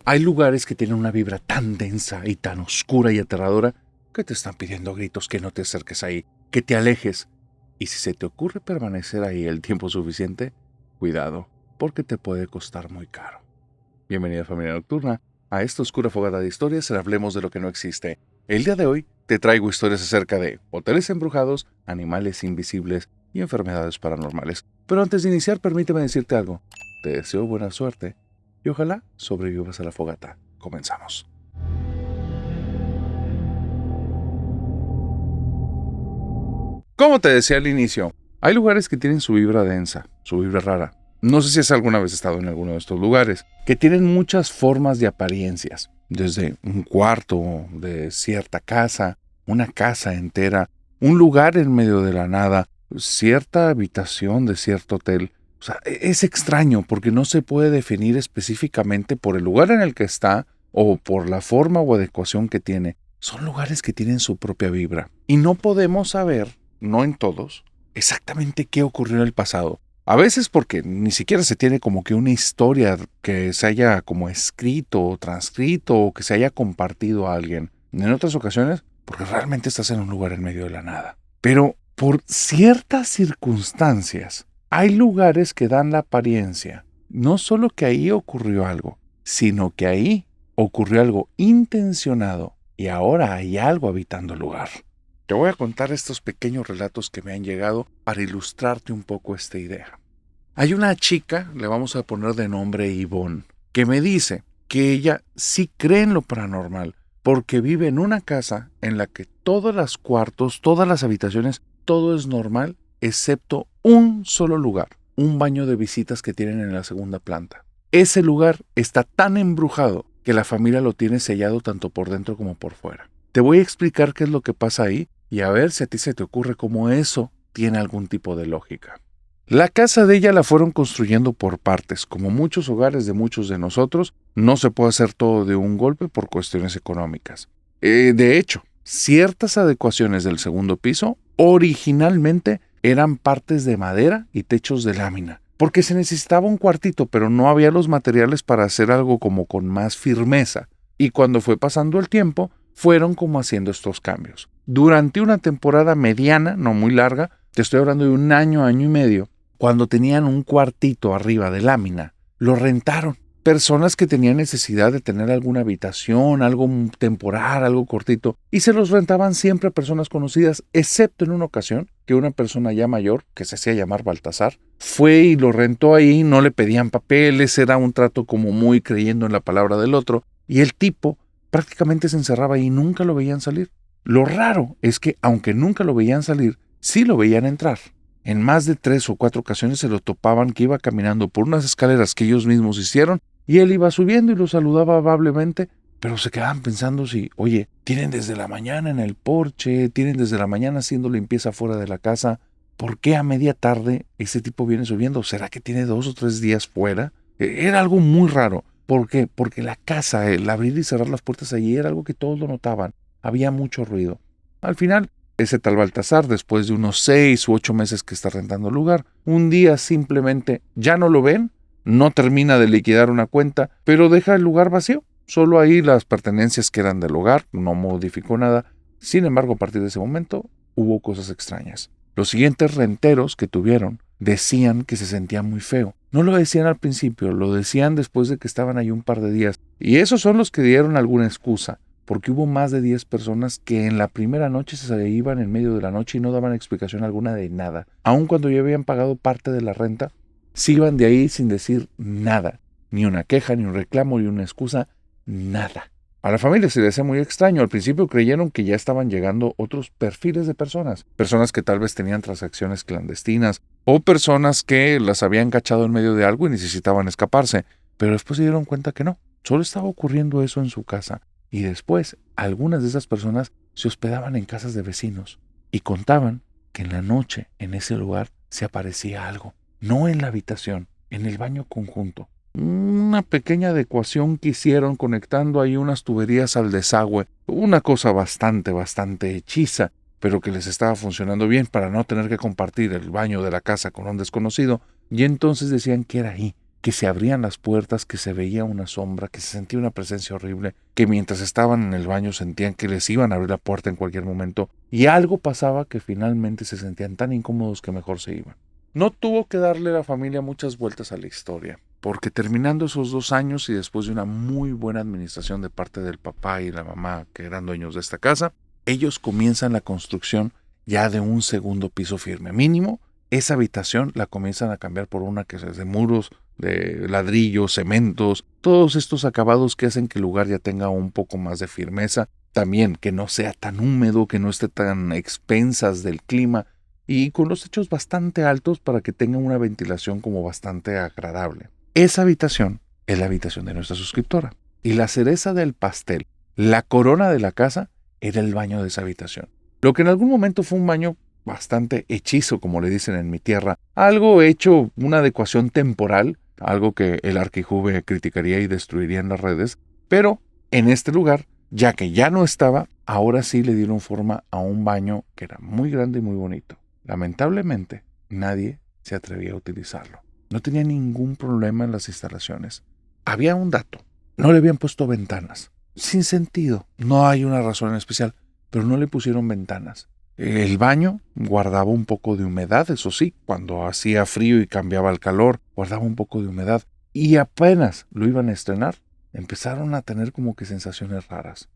Hay lugares que tienen una vibra tan densa y tan oscura y aterradora que te están pidiendo a gritos que no te acerques ahí, que te alejes. Y si se te ocurre permanecer ahí el tiempo suficiente, cuidado, porque te puede costar muy caro. Bienvenida, familia nocturna, a esta oscura fogata de historias en Hablemos de lo que no existe. El día de hoy te traigo historias acerca de hoteles embrujados, animales invisibles y enfermedades paranormales. Pero antes de iniciar, permíteme decirte algo. Te deseo buena suerte y ojalá sobrevivas a la fogata. Comenzamos. Como te decía al inicio, hay lugares que tienen su vibra densa, su vibra rara. No sé si has alguna vez estado en alguno de estos lugares, que tienen muchas formas de apariencias, desde un cuarto de cierta casa, una casa entera, un lugar en medio de la nada, cierta habitación de cierto hotel. O sea, es extraño porque no se puede definir específicamente por el lugar en el que está o por la forma o adecuación que tiene. Son lugares que tienen su propia vibra y no podemos saber, no en todos, exactamente qué ocurrió en el pasado. A veces porque ni siquiera se tiene como que una historia que se haya como escrito o transcrito o que se haya compartido a alguien. En otras ocasiones, porque realmente estás en un lugar en medio de la nada. Pero por ciertas circunstancias, hay lugares que dan la apariencia, no solo que ahí ocurrió algo, sino que ahí ocurrió algo intencionado y ahora hay algo habitando el lugar. Te voy a contar estos pequeños relatos que me han llegado para ilustrarte un poco esta idea. Hay una chica, le vamos a poner de nombre Ivonne, que me dice que ella sí cree en lo paranormal porque vive en una casa en la que todos los cuartos, todas las habitaciones, todo es normal excepto un solo lugar, un baño de visitas que tienen en la segunda planta. Ese lugar está tan embrujado que la familia lo tiene sellado tanto por dentro como por fuera. Te voy a explicar qué es lo que pasa ahí y a ver si a ti se te ocurre cómo eso tiene algún tipo de lógica. La casa de ella la fueron construyendo por partes. Como muchos hogares de muchos de nosotros, no se puede hacer todo de un golpe por cuestiones económicas. De hecho, ciertas adecuaciones del segundo piso originalmente eran partes de madera y techos de lámina, porque se necesitaba un cuartito, pero no había los materiales para hacer algo como con más firmeza. Y cuando fue pasando el tiempo, fueron como haciendo estos cambios. Durante una temporada mediana, no muy larga, te estoy hablando de un año, año y medio, cuando tenían un cuartito arriba de lámina, lo rentaron. Personas que tenían necesidad de tener alguna habitación, algo temporal, algo cortito, y se los rentaban siempre a personas conocidas, excepto en una ocasión que una persona ya mayor, que se hacía llamar Baltasar, fue y lo rentó ahí, no le pedían papeles, era un trato como muy creyendo en la palabra del otro, y el tipo prácticamente se encerraba ahí y nunca lo veían salir. Lo raro es que, aunque nunca lo veían salir, sí lo veían entrar. En más de 3 o 4 ocasiones se lo topaban que iba caminando por unas escaleras que ellos mismos hicieron y él iba subiendo y lo saludaba amablemente, pero se quedaban pensando si, oye, tienen desde la mañana en el porche, tienen desde la mañana haciendo limpieza fuera de la casa, ¿por qué a media tarde ese tipo viene subiendo? ¿Será que tiene 2 o 3 días fuera? Era algo muy raro. ¿Por qué? Porque la casa, el abrir y cerrar las puertas allí era algo que todos lo notaban. Había mucho ruido. Al final, ese tal Baltasar, después de unos 6 u 8 meses que está rentando el lugar, un día simplemente ya no lo ven, no termina de liquidar una cuenta, pero deja el lugar vacío. Solo ahí las pertenencias que eran del hogar, no modificó nada. Sin embargo, a partir de ese momento, hubo cosas extrañas. Los siguientes renteros que tuvieron decían que se sentía muy feo. No lo decían al principio, lo decían después de que estaban ahí un par de días. Y esos son los que dieron alguna excusa, porque hubo más de 10 personas que en la primera noche se iban en medio de la noche y no daban explicación alguna de nada. Aun cuando ya habían pagado parte de la renta, se iban de ahí sin decir nada. Ni una queja, ni un reclamo, ni una excusa, nada. A la familia se le hacía muy extraño. Al principio creyeron que ya estaban llegando otros perfiles de personas. Personas que tal vez tenían transacciones clandestinas o personas que las habían cachado en medio de algo y necesitaban escaparse. Pero después se dieron cuenta que no. Solo estaba ocurriendo eso en su casa. Y después, algunas de esas personas se hospedaban en casas de vecinos y contaban que en la noche, en ese lugar, se aparecía algo. No en la habitación, en el baño conjunto. Una pequeña adecuación que hicieron conectando ahí unas tuberías al desagüe. Una cosa bastante hechiza, pero que les estaba funcionando bien para no tener que compartir el baño de la casa con un desconocido. Y entonces decían que era ahí, que se abrían las puertas, que se veía una sombra, que se sentía una presencia horrible, que mientras estaban en el baño sentían que les iban a abrir la puerta en cualquier momento, y algo pasaba que finalmente se sentían tan incómodos que mejor se iban. No tuvo que darle la familia muchas vueltas a la historia, porque terminando esos 2 años y después de una muy buena administración de parte del papá y la mamá que eran dueños de esta casa, ellos comienzan la construcción ya de un segundo piso firme. Mínimo, esa habitación la comienzan a cambiar por una que es de muros, de ladrillos, cementos, todos estos acabados que hacen que el lugar ya tenga un poco más de firmeza. También que no sea tan húmedo, que no esté tan expensas del clima y con los techos bastante altos para que tenga una ventilación como bastante agradable. Esa habitación es la habitación de nuestra suscriptora. Y la cereza del pastel, la corona de la casa, era el baño de esa habitación. Lo que en algún momento fue un baño bastante hechizo, como le dicen en mi tierra. Algo hecho, una adecuación temporal, algo que el Arquijuve criticaría y destruiría en las redes. Pero en este lugar, ya que ya no estaba, ahora sí le dieron forma a un baño que era muy grande y muy bonito. Lamentablemente, nadie se atrevía a utilizarlo. No tenía ningún problema en las instalaciones. Había un dato. No le habían puesto ventanas. Sin sentido. No hay una razón en especial, pero no le pusieron ventanas. El baño guardaba un poco de humedad, eso sí, cuando hacía frío y cambiaba el calor, guardaba un poco de humedad. Y apenas lo iban a estrenar, empezaron a tener como que sensaciones raras.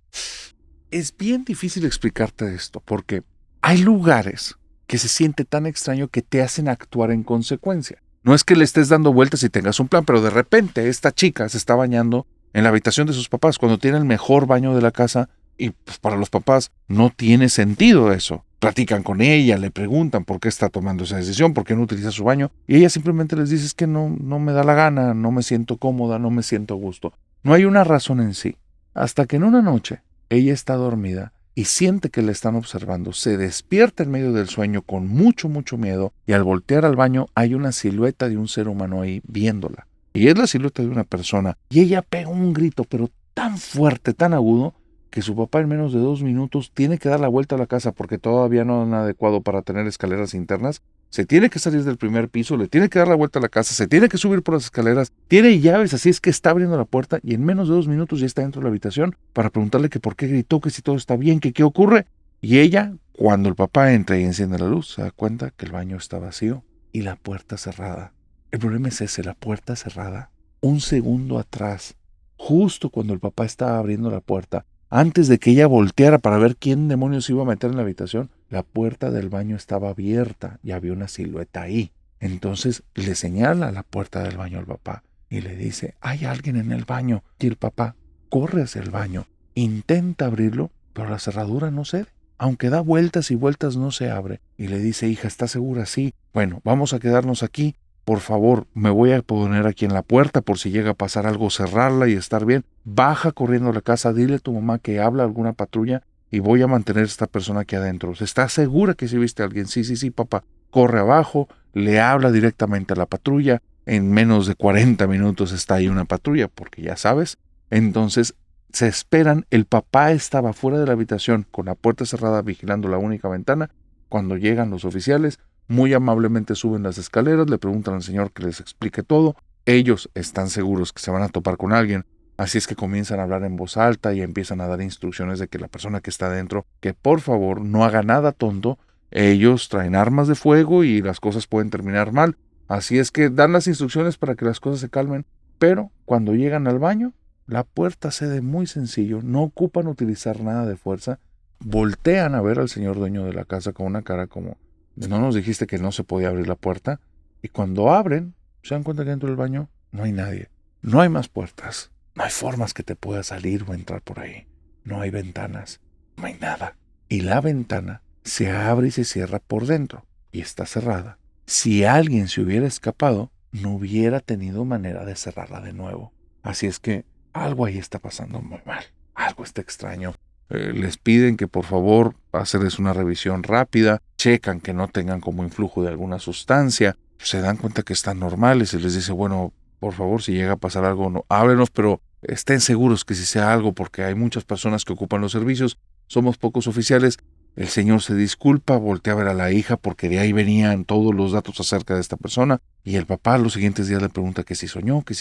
Es bien difícil explicarte esto, porque hay lugares que se siente tan extraño que te hacen actuar en consecuencia. No es que le estés dando vueltas y tengas un plan, pero de repente esta chica se está bañando en la habitación de sus papás cuando tiene el mejor baño de la casa y pues, para los papás no tiene sentido eso. Platican con ella, le preguntan por qué está tomando esa decisión, por qué no utiliza su baño y ella simplemente les dice es que no me da la gana, no me siento cómoda, no me siento a gusto. No hay una razón en sí. Hasta que en una noche ella está dormida y siente que le están observando, se despierta en medio del sueño con mucho miedo y al voltear al baño hay una silueta de un ser humano ahí viéndola. Y es la silueta de una persona. Y ella pega un grito, pero tan fuerte, tan agudo, que su papá en menos de 2 minutos tiene que dar la vuelta a la casa porque todavía no es adecuado para tener escaleras internas. Se tiene que salir del primer piso, le tiene que dar la vuelta a la casa, se tiene que subir por las escaleras, tiene llaves, así es que está abriendo la puerta y en menos de 2 minutos ya está dentro de la habitación para preguntarle que por qué gritó, que si todo está bien, que qué ocurre. Y ella, cuando el papá entra y enciende la luz, se da cuenta que el baño está vacío y la puerta cerrada. El problema es ese, la puerta cerrada. Un segundo atrás, justo cuando el papá estaba abriendo la puerta, antes de que ella volteara para ver quién demonios se iba a meter en la habitación, la puerta del baño estaba abierta y había una silueta ahí. Entonces le señala la puerta del baño al papá y le dice, hay alguien en el baño. Y el papá corre hacia el baño, intenta abrirlo, pero la cerradura no cede. Aunque da vueltas y vueltas no se abre. Y le dice, hija, ¿estás segura? Sí. Bueno, vamos a quedarnos aquí. Por favor, me voy a poner aquí en la puerta por si llega a pasar algo, cerrarla y estar bien. Baja corriendo a la casa, dile a tu mamá que habla alguna patrulla y voy a mantener a esta persona aquí adentro. ¿Estás segura que si viste a alguien? Sí, papá. Corre abajo, le habla directamente a la patrulla. En menos de 40 minutos está ahí una patrulla, porque ya sabes. Entonces se esperan. El papá estaba fuera de la habitación con la puerta cerrada vigilando la única ventana. Cuando llegan los oficiales, muy amablemente suben las escaleras, le preguntan al señor que les explique todo. Ellos están seguros que se van a topar con alguien, así es que comienzan a hablar en voz alta y empiezan a dar instrucciones de que la persona que está adentro, que por favor no haga nada tonto. Ellos traen armas de fuego y las cosas pueden terminar mal. Así es que dan las instrucciones para que las cosas se calmen, pero cuando llegan al baño, la puerta cede muy sencillo, no ocupan utilizar nada de fuerza. Voltean a ver al señor dueño de la casa con una cara como, ¿no nos dijiste que no se podía abrir la puerta? Y cuando abren, se dan cuenta que dentro del baño no hay nadie. No hay más puertas. No hay formas que te puedas salir o entrar por ahí. No hay ventanas. No hay nada. Y la ventana se abre y se cierra por dentro. Y está cerrada. Si alguien se hubiera escapado, no hubiera tenido manera de cerrarla de nuevo. Así es que algo ahí está pasando muy mal. Algo está extraño. Les piden que por favor hacerles una revisión rápida, checan que no tengan como influjo de alguna sustancia, se dan cuenta que están normales y les dice, bueno, por favor, si llega a pasar algo, no, háblenos, pero estén seguros que si sea algo, porque hay muchas personas que ocupan los servicios, somos pocos oficiales, El señor se disculpa, voltea a ver a la hija porque de ahí venían todos los datos acerca de esta persona. Y el papá los siguientes días le pregunta que si soñó, que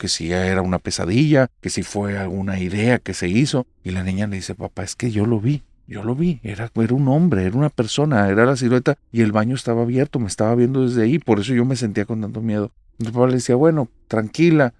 si era una pesadilla, que si fue alguna idea que se hizo. Y la niña le dice, papá, es que yo lo vi, era un hombre, era una persona, era la silueta y el baño estaba abierto, me estaba viendo desde ahí, por eso yo me sentía con tanto miedo. Y el papá le decía, bueno, tranquila.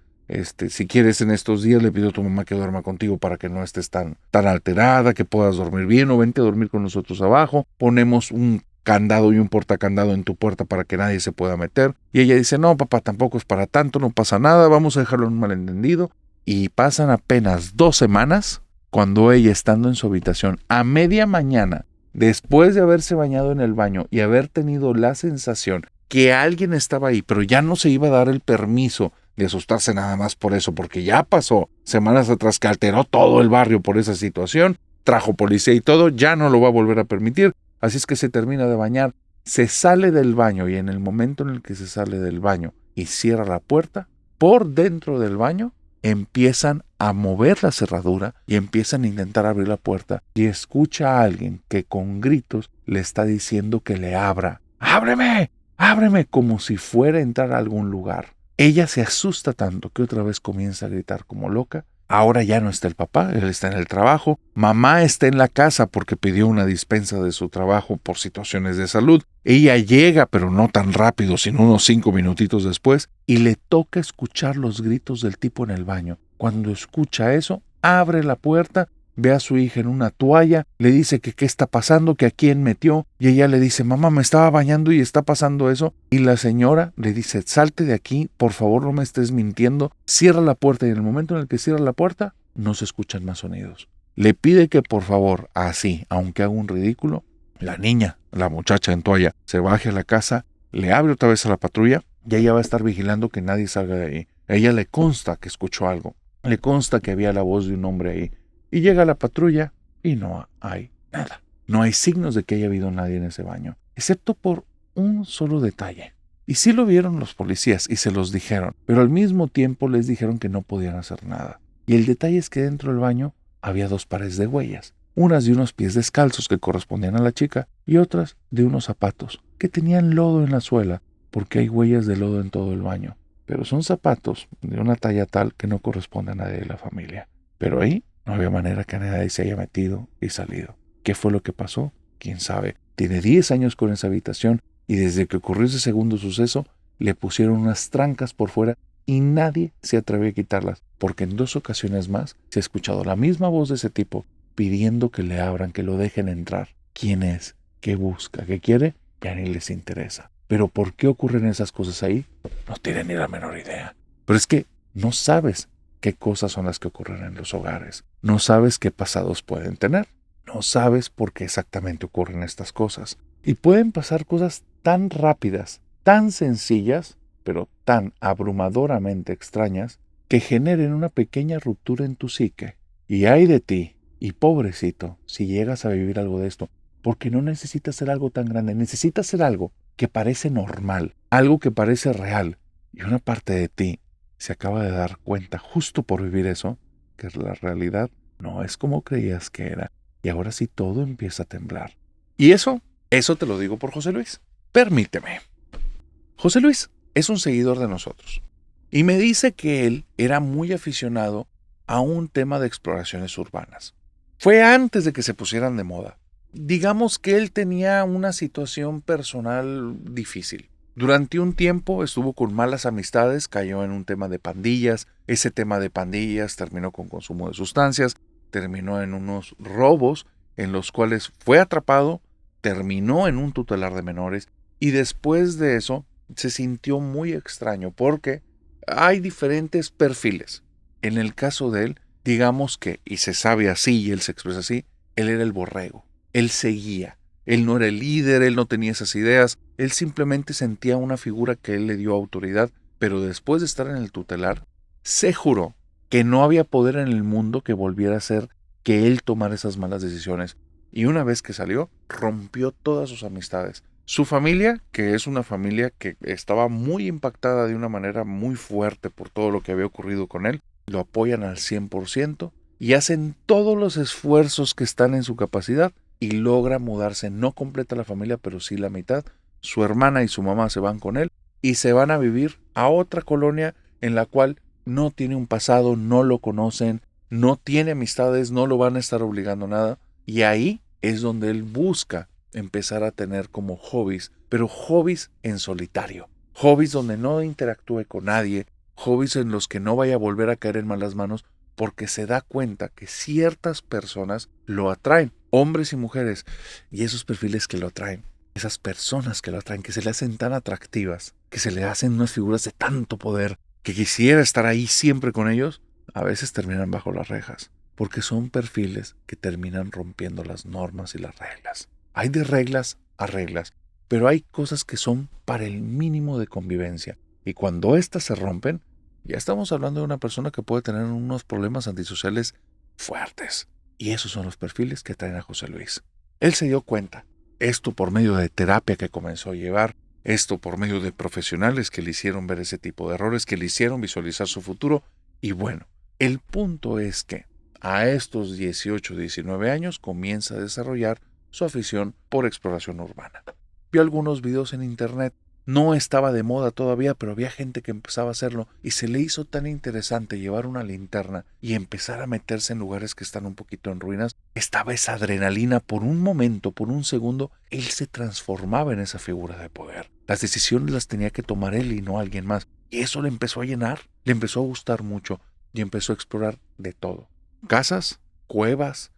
Si quieres en estos días le pido a tu mamá que duerma contigo para que no estés tan alterada, que puedas dormir bien, o vente a dormir con nosotros abajo, ponemos un candado y un portacandado en tu puerta para que nadie se pueda meter. Y ella dice, no papá, tampoco es para tanto, no pasa nada, vamos a dejarlo en un malentendido. Y pasan apenas 2 semanas cuando ella, estando en su habitación a media mañana, después de haberse bañado en el baño y haber tenido la sensación que alguien estaba ahí, pero ya no se iba a dar el permiso de asustarse nada más por eso, porque ya pasó semanas atrás que alteró todo el barrio por esa situación, trajo policía y todo, ya no lo va a volver a permitir, así es que se termina de bañar, se sale del baño y en el momento en el que se sale del baño y cierra la puerta, por dentro del baño empiezan a mover la cerradura y empiezan a intentar abrir la puerta y escucha a alguien que con gritos le está diciendo que le abra. ¡Ábreme! ¡Ábreme! Como si fuera a entrar a algún lugar. Ella se asusta tanto que otra vez comienza a gritar como loca. Ahora ya no está el papá, él está en el trabajo. Mamá está en la casa porque pidió una dispensa de su trabajo por situaciones de salud. Ella llega, pero no tan rápido, sino unos 5 minutitos después, y le toca escuchar los gritos del tipo en el baño. Cuando escucha eso, abre la puerta, ve a su hija en una toalla, le dice que qué está pasando, que a quién metió, y ella le dice, mamá, me estaba bañando y está pasando eso, y la señora le dice, salte de aquí, por favor no me estés mintiendo, cierra la puerta, y en el momento en el que cierra la puerta, no se escuchan más sonidos. Le pide que por favor, así, aunque haga un ridículo, la niña, la muchacha en toalla, se baje a la casa, le abre otra vez a la patrulla, y ella va a estar vigilando que nadie salga de ahí. A ella le consta que escuchó algo, le consta que había la voz de un hombre ahí, y llega la patrulla y no hay nada. No hay signos de que haya habido nadie en ese baño, excepto por un solo detalle. Y sí lo vieron los policías y se los dijeron, pero al mismo tiempo les dijeron que no podían hacer nada. Y el detalle es que dentro del baño había 2 pares de huellas, unas de unos pies descalzos que correspondían a la chica y otras de unos zapatos que tenían lodo en la suela, porque hay huellas de lodo en todo el baño. Pero son zapatos de una talla tal que no corresponde a nadie de la familia. Pero ahí no había manera que nadie se haya metido y salido. ¿Qué fue lo que pasó? ¿Quién sabe? Tiene 10 años con esa habitación y desde que ocurrió ese segundo suceso le pusieron unas trancas por fuera y nadie se atrevió a quitarlas, porque en 2 ocasiones más se ha escuchado la misma voz de ese tipo pidiendo que le abran, que lo dejen entrar. ¿Quién es? ¿Qué busca? ¿Qué quiere? Ya ni les interesa. Pero ¿por qué ocurren esas cosas ahí? No tienen ni la menor idea. Pero es que no sabes qué cosas son las que ocurren en los hogares. No sabes qué pasados pueden tener. No sabes por qué exactamente ocurren estas cosas. Y pueden pasar cosas tan rápidas, tan sencillas, pero tan abrumadoramente extrañas, que generen una pequeña ruptura en tu psique. Y ay de ti, y pobrecito, si llegas a vivir algo de esto, porque no necesitas ser algo tan grande, necesitas ser algo que parece normal, algo que parece real. Y una parte de ti se acaba de dar cuenta justo por vivir eso, que la realidad no es como creías que era. Y ahora sí todo empieza a temblar. Y eso te lo digo por José Luis. Permíteme. José Luis es un seguidor de nosotros. Y me dice que él era muy aficionado a un tema de exploraciones urbanas. Fue antes de que se pusieran de moda. Digamos que él tenía una situación personal difícil. Durante un tiempo estuvo con malas amistades, cayó en un tema de pandillas. Ese tema de pandillas terminó con consumo de sustancias, terminó en unos robos en los cuales fue atrapado, terminó en un tutelar de menores y después de eso se sintió muy extraño porque hay diferentes perfiles. En el caso de él, digamos que, y se sabe así y él se expresa así, él era el borrego. Él seguía. Él no era el líder, él no tenía esas ideas. Él simplemente sentía una figura que él le dio autoridad, pero después de estar en el tutelar, se juró que no había poder en el mundo que volviera a ser que él tomara esas malas decisiones. Y una vez que salió, rompió todas sus amistades. Su familia, que es una familia que estaba muy impactada de una manera muy fuerte por todo lo que había ocurrido con él, lo apoyan al 100% y hacen todos los esfuerzos que están en su capacidad y logra mudarse. No completa la familia, pero sí la mitad. Su hermana y su mamá se van con él y se van a vivir a otra colonia en la cual no tiene un pasado, no lo conocen, no tiene amistades, no lo van a estar obligando a nada. Y ahí es donde él busca empezar a tener como hobbies, pero hobbies en solitario. Hobbies donde no interactúe con nadie, hobbies en los que no vaya a volver a caer en malas manos, porque se da cuenta que ciertas personas lo atraen, hombres y mujeres, y esos perfiles que lo atraen, esas personas que lo atraen, que se le hacen tan atractivas, que se le hacen unas figuras de tanto poder, que quisiera estar ahí siempre con ellos, a veces terminan bajo las rejas, porque son perfiles que terminan rompiendo las normas y las reglas. Hay de reglas a reglas, pero hay cosas que son para el mínimo de convivencia, y cuando éstas se rompen, ya estamos hablando de una persona que puede tener unos problemas antisociales fuertes. Y esos son los perfiles que traen a José Luis. Él se dio cuenta, esto por medio de terapia que comenzó a llevar, esto por medio de profesionales que le hicieron ver ese tipo de errores, que le hicieron visualizar su futuro. Y bueno, el punto es que a estos 18, 19 años comienza a desarrollar su afición por exploración urbana. Vio algunos videos en internet. No estaba de moda todavía, pero había gente que empezaba a hacerlo y se le hizo tan interesante llevar una linterna y empezar a meterse en lugares que están un poquito en ruinas. Estaba esa adrenalina por un momento, por un segundo, él se transformaba en esa figura de poder. Las decisiones las tenía que tomar él y no alguien más. Y eso le empezó a llenar, le empezó a gustar mucho y empezó a explorar de todo. Casas, cuevas,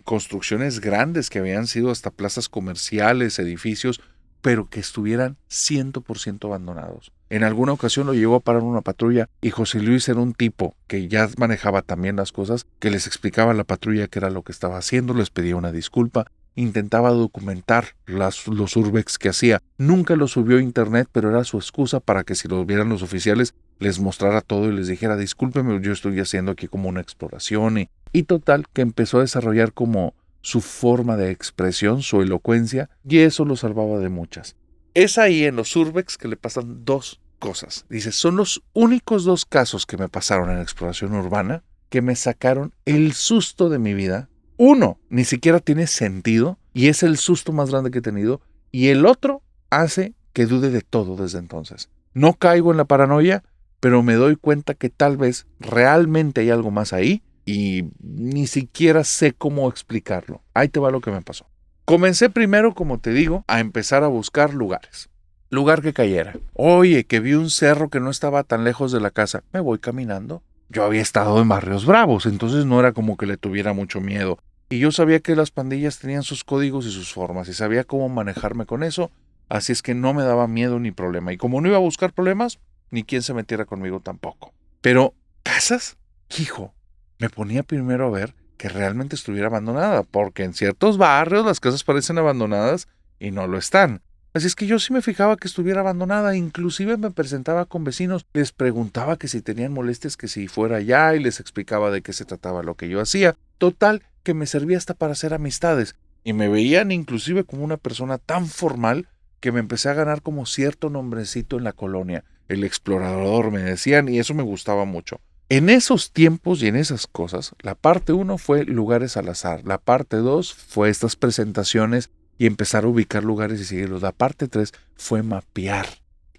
construcciones grandes que habían sido hasta plazas comerciales, edificios, pero que estuvieran 100% abandonados. En alguna ocasión lo llevó a parar una patrulla y José Luis era un tipo que ya manejaba también las cosas, que les explicaba a la patrulla qué era lo que estaba haciendo, les pedía una disculpa, intentaba documentar los urbex que hacía. Nunca lo subió a internet, pero era su excusa para que si lo vieran los oficiales les mostrara todo y les dijera, discúlpeme, yo estoy haciendo aquí como una exploración. Y total, que empezó a desarrollar como su forma de expresión, su elocuencia, y eso lo salvaba de muchas. Es ahí en los urbex que le pasan dos cosas. Dice, son los únicos dos casos que me pasaron en exploración urbana que me sacaron el susto de mi vida. Uno, ni siquiera tiene sentido, y es el susto más grande que he tenido, y el otro hace que dude de todo desde entonces. No caigo en la paranoia, pero me doy cuenta que tal vez realmente hay algo más ahí, y ni siquiera sé cómo explicarlo. Ahí te va lo que me pasó. Comencé primero, como te digo, a empezar a buscar lugares. Lugar que cayera. Oye, que vi un cerro que no estaba tan lejos de la casa. Me voy caminando. Yo había estado en barrios bravos, entonces no era como que le tuviera mucho miedo. Y yo sabía que las pandillas tenían sus códigos y sus formas, y sabía cómo manejarme con eso, así es que no me daba miedo ni problema. Y como no iba a buscar problemas, ni quien se metiera conmigo tampoco. Pero, ¿casas? Hijo, me ponía primero a ver que realmente estuviera abandonada, porque en ciertos barrios las casas parecen abandonadas y no lo están. Así es que yo sí me fijaba que estuviera abandonada, inclusive me presentaba con vecinos, les preguntaba que si tenían molestias, que si fuera allá, y les explicaba de qué se trataba lo que yo hacía. Total, que me servía hasta para hacer amistades, y me veían inclusive como una persona tan formal que me empecé a ganar como cierto nombrecito en la colonia. El explorador me decían, y eso me gustaba mucho. En esos tiempos y en esas cosas, la parte 1 fue lugares al azar, la parte 2 fue estas presentaciones y empezar a ubicar lugares y seguirlos. La parte 3 fue mapear,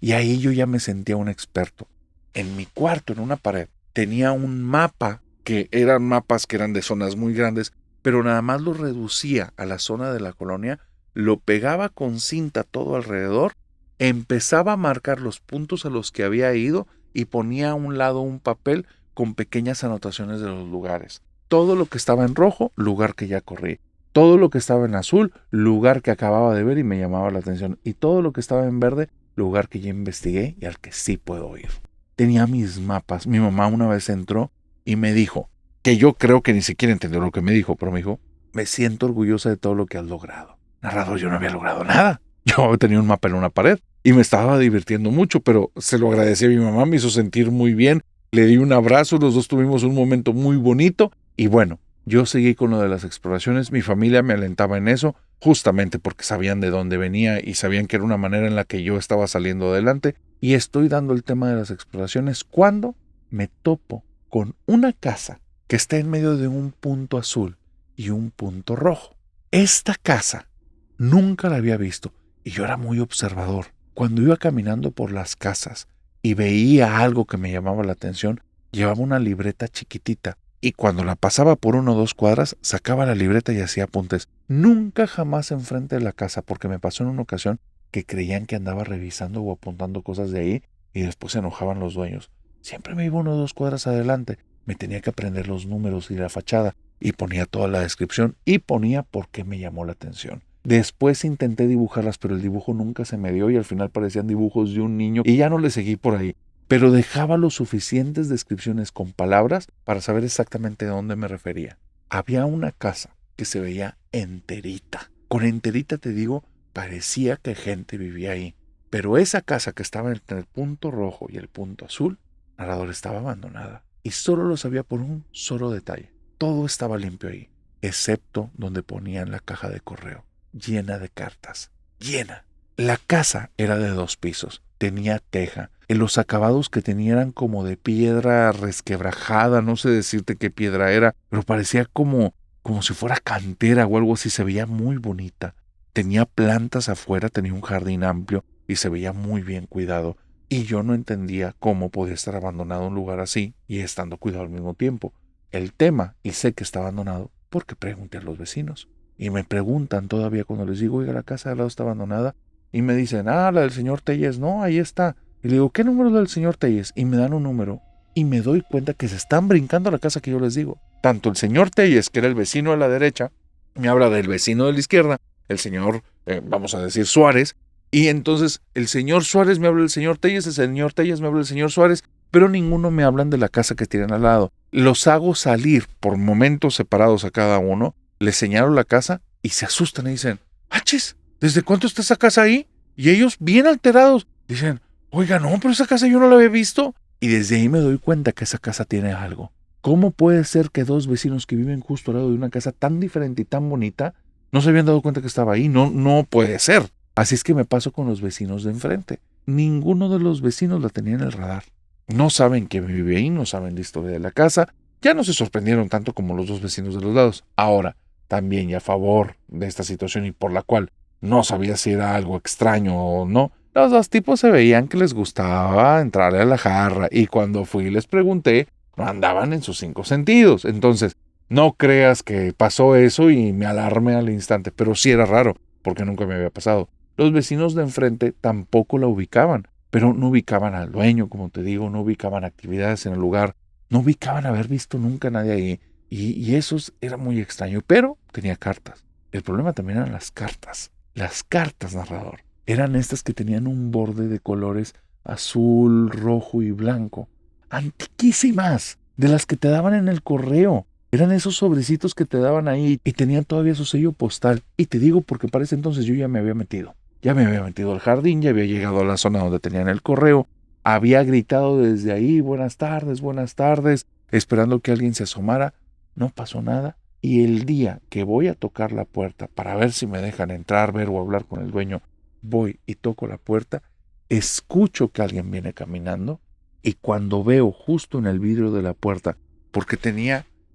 y ahí yo ya me sentía un experto. En mi cuarto, en una pared, tenía un mapa, que eran mapas que eran de zonas muy grandes, pero nada más lo reducía a la zona de la colonia, lo pegaba con cinta todo alrededor, empezaba a marcar los puntos a los que había ido y ponía a un lado un papel con pequeñas anotaciones de los lugares. Todo lo que estaba en rojo, lugar que ya corrí. Todo lo que estaba en azul, lugar que acababa de ver y me llamaba la atención. Y todo lo que estaba en verde, lugar que ya investigué y al que sí puedo ir. Tenía mis mapas. Mi mamá una vez entró y me dijo, que yo creo que ni siquiera entendió lo que me dijo, pero me dijo, me siento orgullosa de todo lo que has logrado. Narrador, yo no había logrado nada. Yo tenía un mapa en una pared y me estaba divirtiendo mucho, pero se lo agradecí a mi mamá, me hizo sentir muy bien. Le di un abrazo, los dos tuvimos un momento muy bonito y bueno, yo seguí con lo de las exploraciones. Mi familia me alentaba en eso, justamente porque sabían de dónde venía y sabían que era una manera en la que yo estaba saliendo adelante. Y estoy dando el tema de las exploraciones cuando me topo con una casa que está en medio de un punto azul y un punto rojo. Esta casa nunca la había visto y yo era muy observador. Cuando iba caminando por las casas y veía algo que me llamaba la atención, llevaba una libreta chiquitita y cuando la pasaba por 1 o 2 cuadras, sacaba la libreta y hacía apuntes. Nunca jamás enfrente de la casa, porque me pasó en una ocasión que creían que andaba revisando o apuntando cosas de ahí y después se enojaban los dueños. Siempre me iba 1 o 2 cuadras adelante. Me tenía que aprender los números y la fachada y ponía toda la descripción y ponía por qué me llamó la atención. Después intenté dibujarlas, pero el dibujo nunca se me dio y al final parecían dibujos de un niño y ya no le seguí por ahí. Pero dejaba lo suficientes descripciones con palabras para saber exactamente a dónde me refería. Había una casa que se veía enterita. Con enterita te digo, parecía que gente vivía ahí. Pero esa casa que estaba entre el punto rojo y el punto azul, narrador, estaba abandonada. Y solo lo sabía por un solo detalle. Todo estaba limpio ahí, excepto donde ponían la caja de correo, llena de cartas. Llena. La casa era de 2 pisos. Tenía teja. En los acabados que tenía eran como de piedra resquebrajada. No sé decirte qué piedra era, pero parecía como si fuera cantera o algo así. Se veía muy bonita. Tenía plantas afuera, tenía un jardín amplio y se veía muy bien cuidado. Y yo no entendía cómo podía estar abandonado un lugar así y estando cuidado al mismo tiempo. El tema, y sé que está abandonado, porque pregunté a los vecinos. Y me preguntan todavía cuando les digo, oiga, la casa de al lado está abandonada. Y me dicen, la del señor Telles, no, ahí está. Y le digo, ¿qué número es la del señor Telles? Y me dan un número. Y me doy cuenta que se están brincando a la casa que yo les digo. Tanto el señor Telles, que era el vecino de la derecha, me habla del vecino de la izquierda, el señor, vamos a decir, Suárez. Y entonces el señor Suárez me habla del señor Telles, el señor Telles me habla del señor Suárez, pero ninguno me hablan de la casa que tienen al lado. Los hago salir por momentos separados a cada uno, les señalo la casa y se asustan y dicen, ¡achis! ¿Desde cuánto está esa casa ahí? Y ellos, bien alterados, dicen, oiga, no, pero esa casa yo no la había visto. Y desde ahí me doy cuenta que esa casa tiene algo. ¿Cómo puede ser que 2 vecinos que viven justo al lado de una casa tan diferente y tan bonita no se habían dado cuenta que estaba ahí? No puede ser. Así es que me paso con los vecinos de enfrente. Ninguno de los vecinos la tenía en el radar. No saben que vive ahí, no saben la historia de la casa. Ya no se sorprendieron tanto como los 2 vecinos de los lados. Ahora, también y a favor de esta situación y por la cual no sabía si era algo extraño o no, los 2 tipos se veían que les gustaba entrarle a la jarra y cuando fui y les pregunté, no andaban en sus 5 sentidos. Entonces, no creas que pasó eso y me alarme al instante, pero sí era raro, porque nunca me había pasado. Los vecinos de enfrente tampoco la ubicaban, pero no ubicaban al dueño, como te digo, no ubicaban actividades en el lugar, no ubicaban haber visto nunca a nadie ahí. Y eso era muy extraño, pero tenía cartas. El problema también eran las cartas. Las cartas, narrador, eran estas que tenían un borde de colores azul, rojo y blanco. Antiquísimas, de las que te daban en el correo. Eran esos sobrecitos que te daban ahí y tenían todavía su sello postal. Y te digo porque para ese entonces yo ya me había metido. Ya me había metido al jardín, ya había llegado a la zona donde tenían el correo. Había gritado desde ahí, buenas tardes, esperando que alguien se asomara. No pasó nada. Y el día que voy a tocar la puerta para ver si me dejan entrar, ver o hablar con el dueño, voy y toco la puerta, escucho que alguien viene caminando y cuando veo justo en el vidrio de la puerta, porque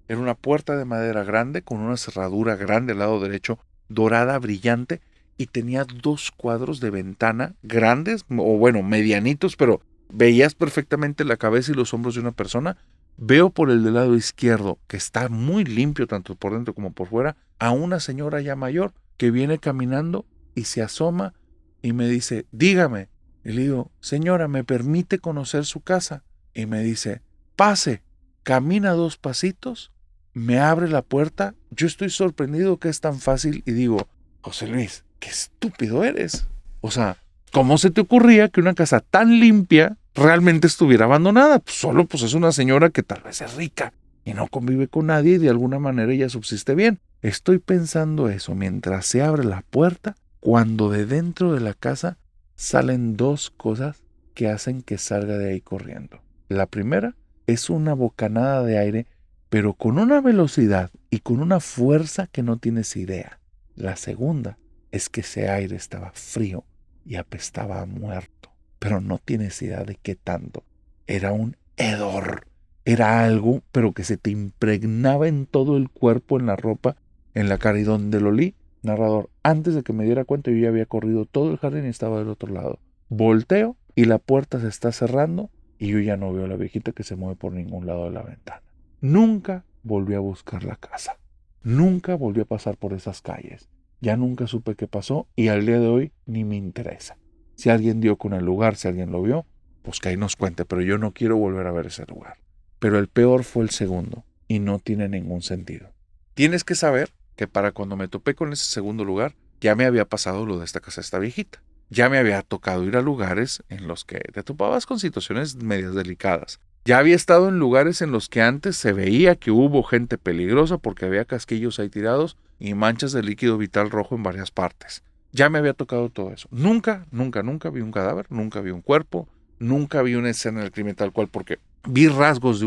era una puerta de madera grande con una cerradura grande al lado derecho, dorada, brillante, y tenía 2 cuadros de ventana grandes, o bueno, medianitos, pero veías perfectamente la cabeza y los hombros de una persona. Veo por el del lado izquierdo, que está muy limpio tanto por dentro como por fuera, a una señora ya mayor que viene caminando y se asoma y me dice, dígame. Y le digo, señora, ¿me permite conocer su casa? Y me dice, pase. Camina 2 pasitos, me abre la puerta. Yo estoy sorprendido que es tan fácil y digo, José Luis, qué estúpido eres. O sea, ¿cómo se te ocurría que una casa tan limpia realmente estuviera abandonada? Pues solo es una señora que tal vez es rica y no convive con nadie y de alguna manera ella subsiste bien. Estoy pensando eso mientras se abre la puerta, cuando de dentro de la casa salen 2 cosas que hacen que salga de ahí corriendo. La primera es una bocanada de aire, pero con una velocidad y con una fuerza que no tienes idea. La segunda es que ese aire estaba frío y apestaba a muerto, pero no tienes idea de qué tanto. Era un hedor, era algo, pero que se te impregnaba en todo el cuerpo, en la ropa, en la cara, y donde lo olí, Narrador, antes de que me diera cuenta yo ya había corrido todo el jardín y estaba del otro lado. Volteo y la puerta se está cerrando y yo ya no veo a la viejita que se mueve por ningún lado de la ventana. Nunca volví a buscar la casa. Nunca volví a pasar por esas calles. Ya nunca supe qué pasó y al día de hoy ni me interesa. Si alguien dio con el lugar, si alguien lo vio, pues que ahí nos cuente, pero yo no quiero volver a ver ese lugar. Pero el peor fue el segundo y no tiene ningún sentido. Tienes que saber que para cuando me topé con ese segundo lugar, ya me había pasado lo de esta casa de esta viejita. Ya me había tocado ir a lugares en los que te topabas con situaciones medias delicadas. Ya había estado en lugares en los que antes se veía que hubo gente peligrosa porque había casquillos ahí tirados y manchas de líquido vital rojo en varias partes. Ya me había tocado todo eso. Nunca vi un cadáver, nunca vi un cuerpo, nunca vi una escena del crimen tal cual porque vi rasgos de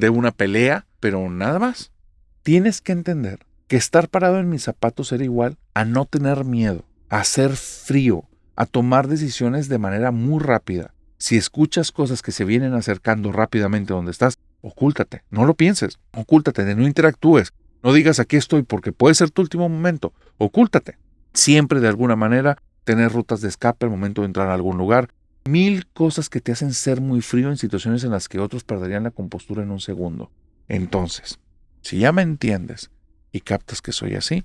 una pelea, pero nada más. Tienes que entender que estar parado en mis zapatos era igual a no tener miedo, a hacer frío, a tomar decisiones de manera muy rápida. Si escuchas cosas que se vienen acercando rápidamente donde estás, ocúltate, no lo pienses, ocúltate, no interactúes, no digas aquí estoy porque puede ser tu último momento, ocúltate. Siempre de alguna manera tener rutas de escape al momento de entrar a algún lugar, 1000 cosas que te hacen ser muy frío en situaciones en las que otros perderían la compostura en un segundo. Entonces, si ya me entiendes y captas que soy así,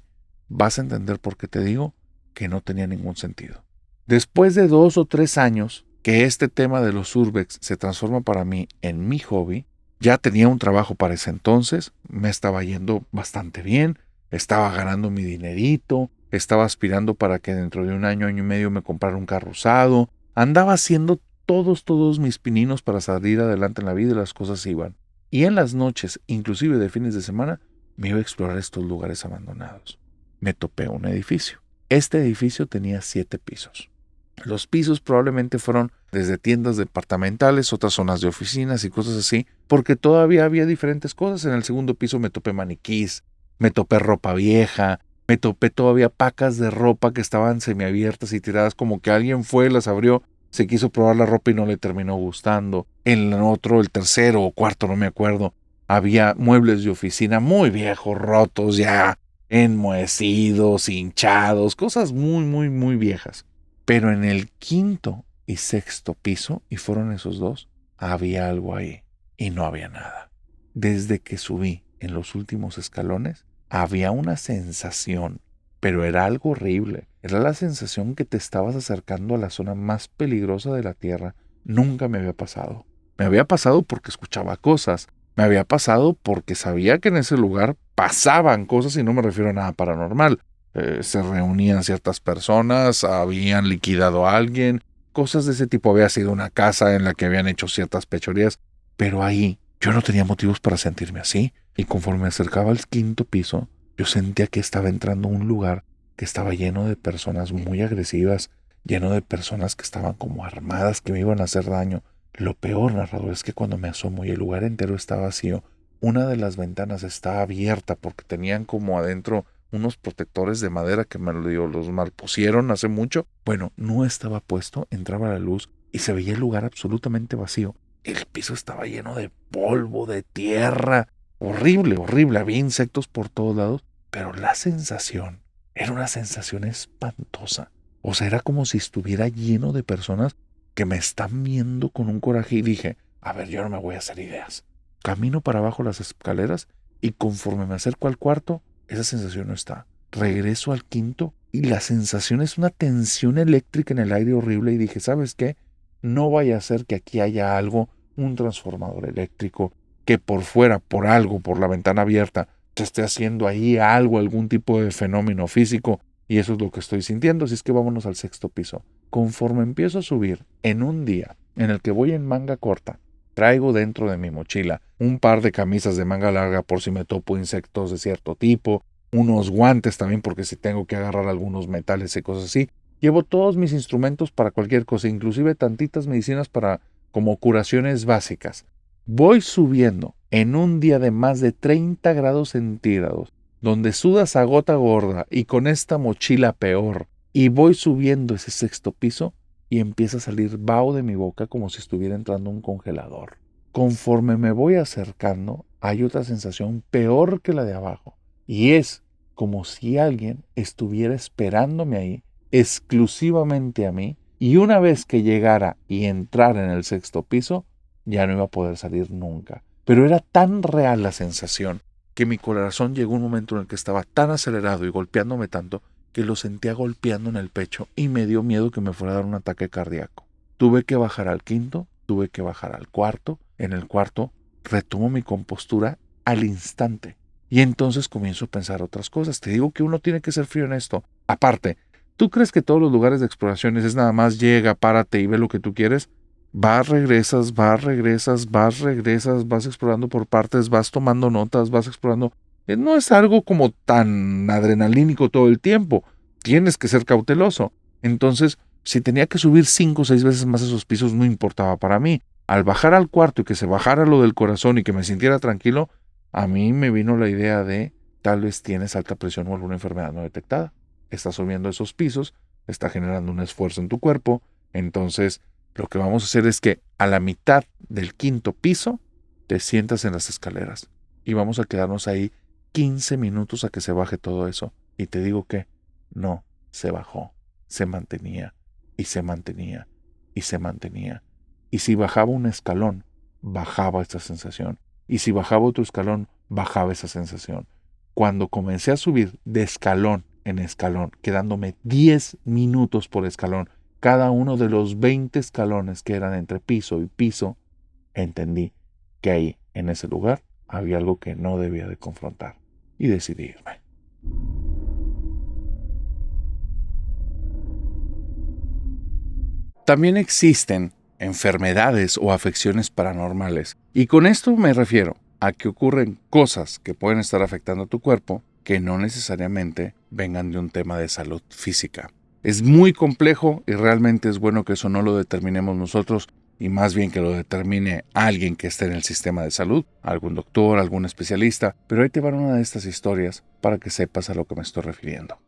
vas a entender por qué te digo que no tenía ningún sentido. Después de 2 o 3 años que este tema de los urbex se transforma para mí en mi hobby, ya tenía un trabajo para ese entonces, me estaba yendo bastante bien, estaba ganando mi dinerito, estaba aspirando para que dentro de un año y medio me comprara un carro usado, andaba haciendo todos mis pininos para salir adelante en la vida y las cosas iban. Y en las noches, inclusive de fines de semana, me iba a explorar estos lugares abandonados. Me topé un edificio. Este edificio tenía 7 pisos. Los pisos probablemente fueron desde tiendas departamentales, otras zonas de oficinas y cosas así, porque todavía había diferentes cosas. En el segundo piso me topé maniquís, me topé ropa vieja, me topé todavía pacas de ropa que estaban semiabiertas y tiradas como que alguien fue, las abrió, se quiso probar la ropa y no le terminó gustando. En el otro, el tercero o cuarto, no me acuerdo, había muebles de oficina muy viejos, rotos ya, enmohecidos, hinchados, cosas muy viejas. Pero en el quinto y sexto piso, y fueron esos 2, había algo ahí y no había nada. Desde que subí en los últimos escalones, había una sensación, pero era algo horrible. Era la sensación que te estabas acercando a la zona más peligrosa de la Tierra. Nunca me había pasado. Me había pasado porque escuchaba cosas. Me había pasado porque sabía que en ese lugar pasaban cosas y no me refiero a nada paranormal. Se reunían ciertas personas, habían liquidado a alguien, cosas de ese tipo. Había sido una casa en la que habían hecho ciertas pechorías, pero ahí yo no tenía motivos para sentirme así. Y conforme me acercaba al quinto piso, yo sentía que estaba entrando a un lugar que estaba lleno de personas muy agresivas, lleno de personas que estaban como armadas, que me iban a hacer daño. Lo peor, narrador, es que cuando me asomo y el lugar entero está vacío, una de las ventanas está abierta porque tenían como adentro unos protectores de madera que los malpusieron hace mucho. Bueno, no estaba puesto, entraba la luz y se veía el lugar absolutamente vacío. El piso estaba lleno de polvo, de tierra. Horrible, había insectos por todos lados, pero la sensación era una sensación espantosa. O sea, era como si estuviera lleno de personas que me están viendo con un coraje y dije, a ver, yo no me voy a hacer ideas. Camino para abajo las escaleras y conforme me acerco al cuarto, esa sensación no está. Regreso al quinto y la sensación es una tensión eléctrica en el aire horrible y dije, ¿sabes qué? No vaya a ser que aquí haya algo, un transformador eléctrico, que por fuera, por algo, por la ventana abierta, te esté haciendo ahí algo, algún tipo de fenómeno físico, y eso es lo que estoy sintiendo, así es que vámonos al sexto piso. Conforme empiezo a subir, en un día en el que voy en manga corta, traigo dentro de mi mochila un par de camisas de manga larga por si me topo insectos de cierto tipo, unos guantes también porque si tengo que agarrar algunos metales y cosas así. Llevo todos mis instrumentos para cualquier cosa, inclusive tantitas medicinas para como curaciones básicas. Voy subiendo en un día de más de 30 grados centígrados, donde sudas a gota gorda y con esta mochila peor, y voy subiendo ese sexto piso y empieza a salir vaho de mi boca como si estuviera entrando a un congelador. Conforme me voy acercando, hay otra sensación peor que la de abajo, y es como si alguien estuviera esperándome ahí, exclusivamente a mí, y una vez que llegara y entrara en el 6º piso, ya no iba a poder salir nunca. Pero era tan real la sensación que mi corazón llegó a un momento en el que estaba tan acelerado y golpeándome tanto que lo sentía golpeando en el pecho y me dio miedo que me fuera a dar un ataque cardíaco. Tuve que bajar al 5º, tuve que bajar al 4º. En el 4º retomo mi compostura al instante. Y entonces comienzo a pensar otras cosas. Te digo que uno tiene que ser frío en esto. Aparte, ¿tú crees que todos los lugares de exploraciones es nada más llega, párate y ve lo que tú quieres? Vas, regresas, vas explorando por partes, vas tomando notas, vas explorando. No es algo como tan adrenalínico todo el tiempo. Tienes que ser cauteloso. Entonces, si tenía que subir 5 o 6 veces más esos pisos, no importaba para mí. Al bajar al 4º y que se bajara lo del corazón y que me sintiera tranquilo, a mí me vino la idea de tal vez tienes alta presión o alguna enfermedad no detectada. Estás subiendo esos pisos, está generando un esfuerzo en tu cuerpo, entonces lo que vamos a hacer es que a la mitad del 5º piso te sientas en las escaleras y vamos a quedarnos ahí 15 minutos a que se baje todo eso. Y te digo que no se bajó, se mantenía y se mantenía y se mantenía. Y si bajaba un escalón, bajaba esta sensación. Y si bajaba otro escalón, bajaba esa sensación. Cuando comencé a subir de escalón en escalón, quedándome 10 minutos por escalón, cada uno de los 20 escalones que eran entre piso y piso, entendí que ahí, en ese lugar, había algo que no debía de confrontar. Y decidí irme. También existen enfermedades o afecciones paranormales. Y con esto me refiero a que ocurren cosas que pueden estar afectando a tu cuerpo que no necesariamente vengan de un tema de salud física. Es muy complejo y realmente es bueno que eso no lo determinemos nosotros y más bien que lo determine alguien que esté en el sistema de salud, algún doctor, algún especialista. Pero ahí te van una de estas historias para que sepas a lo que me estoy refiriendo.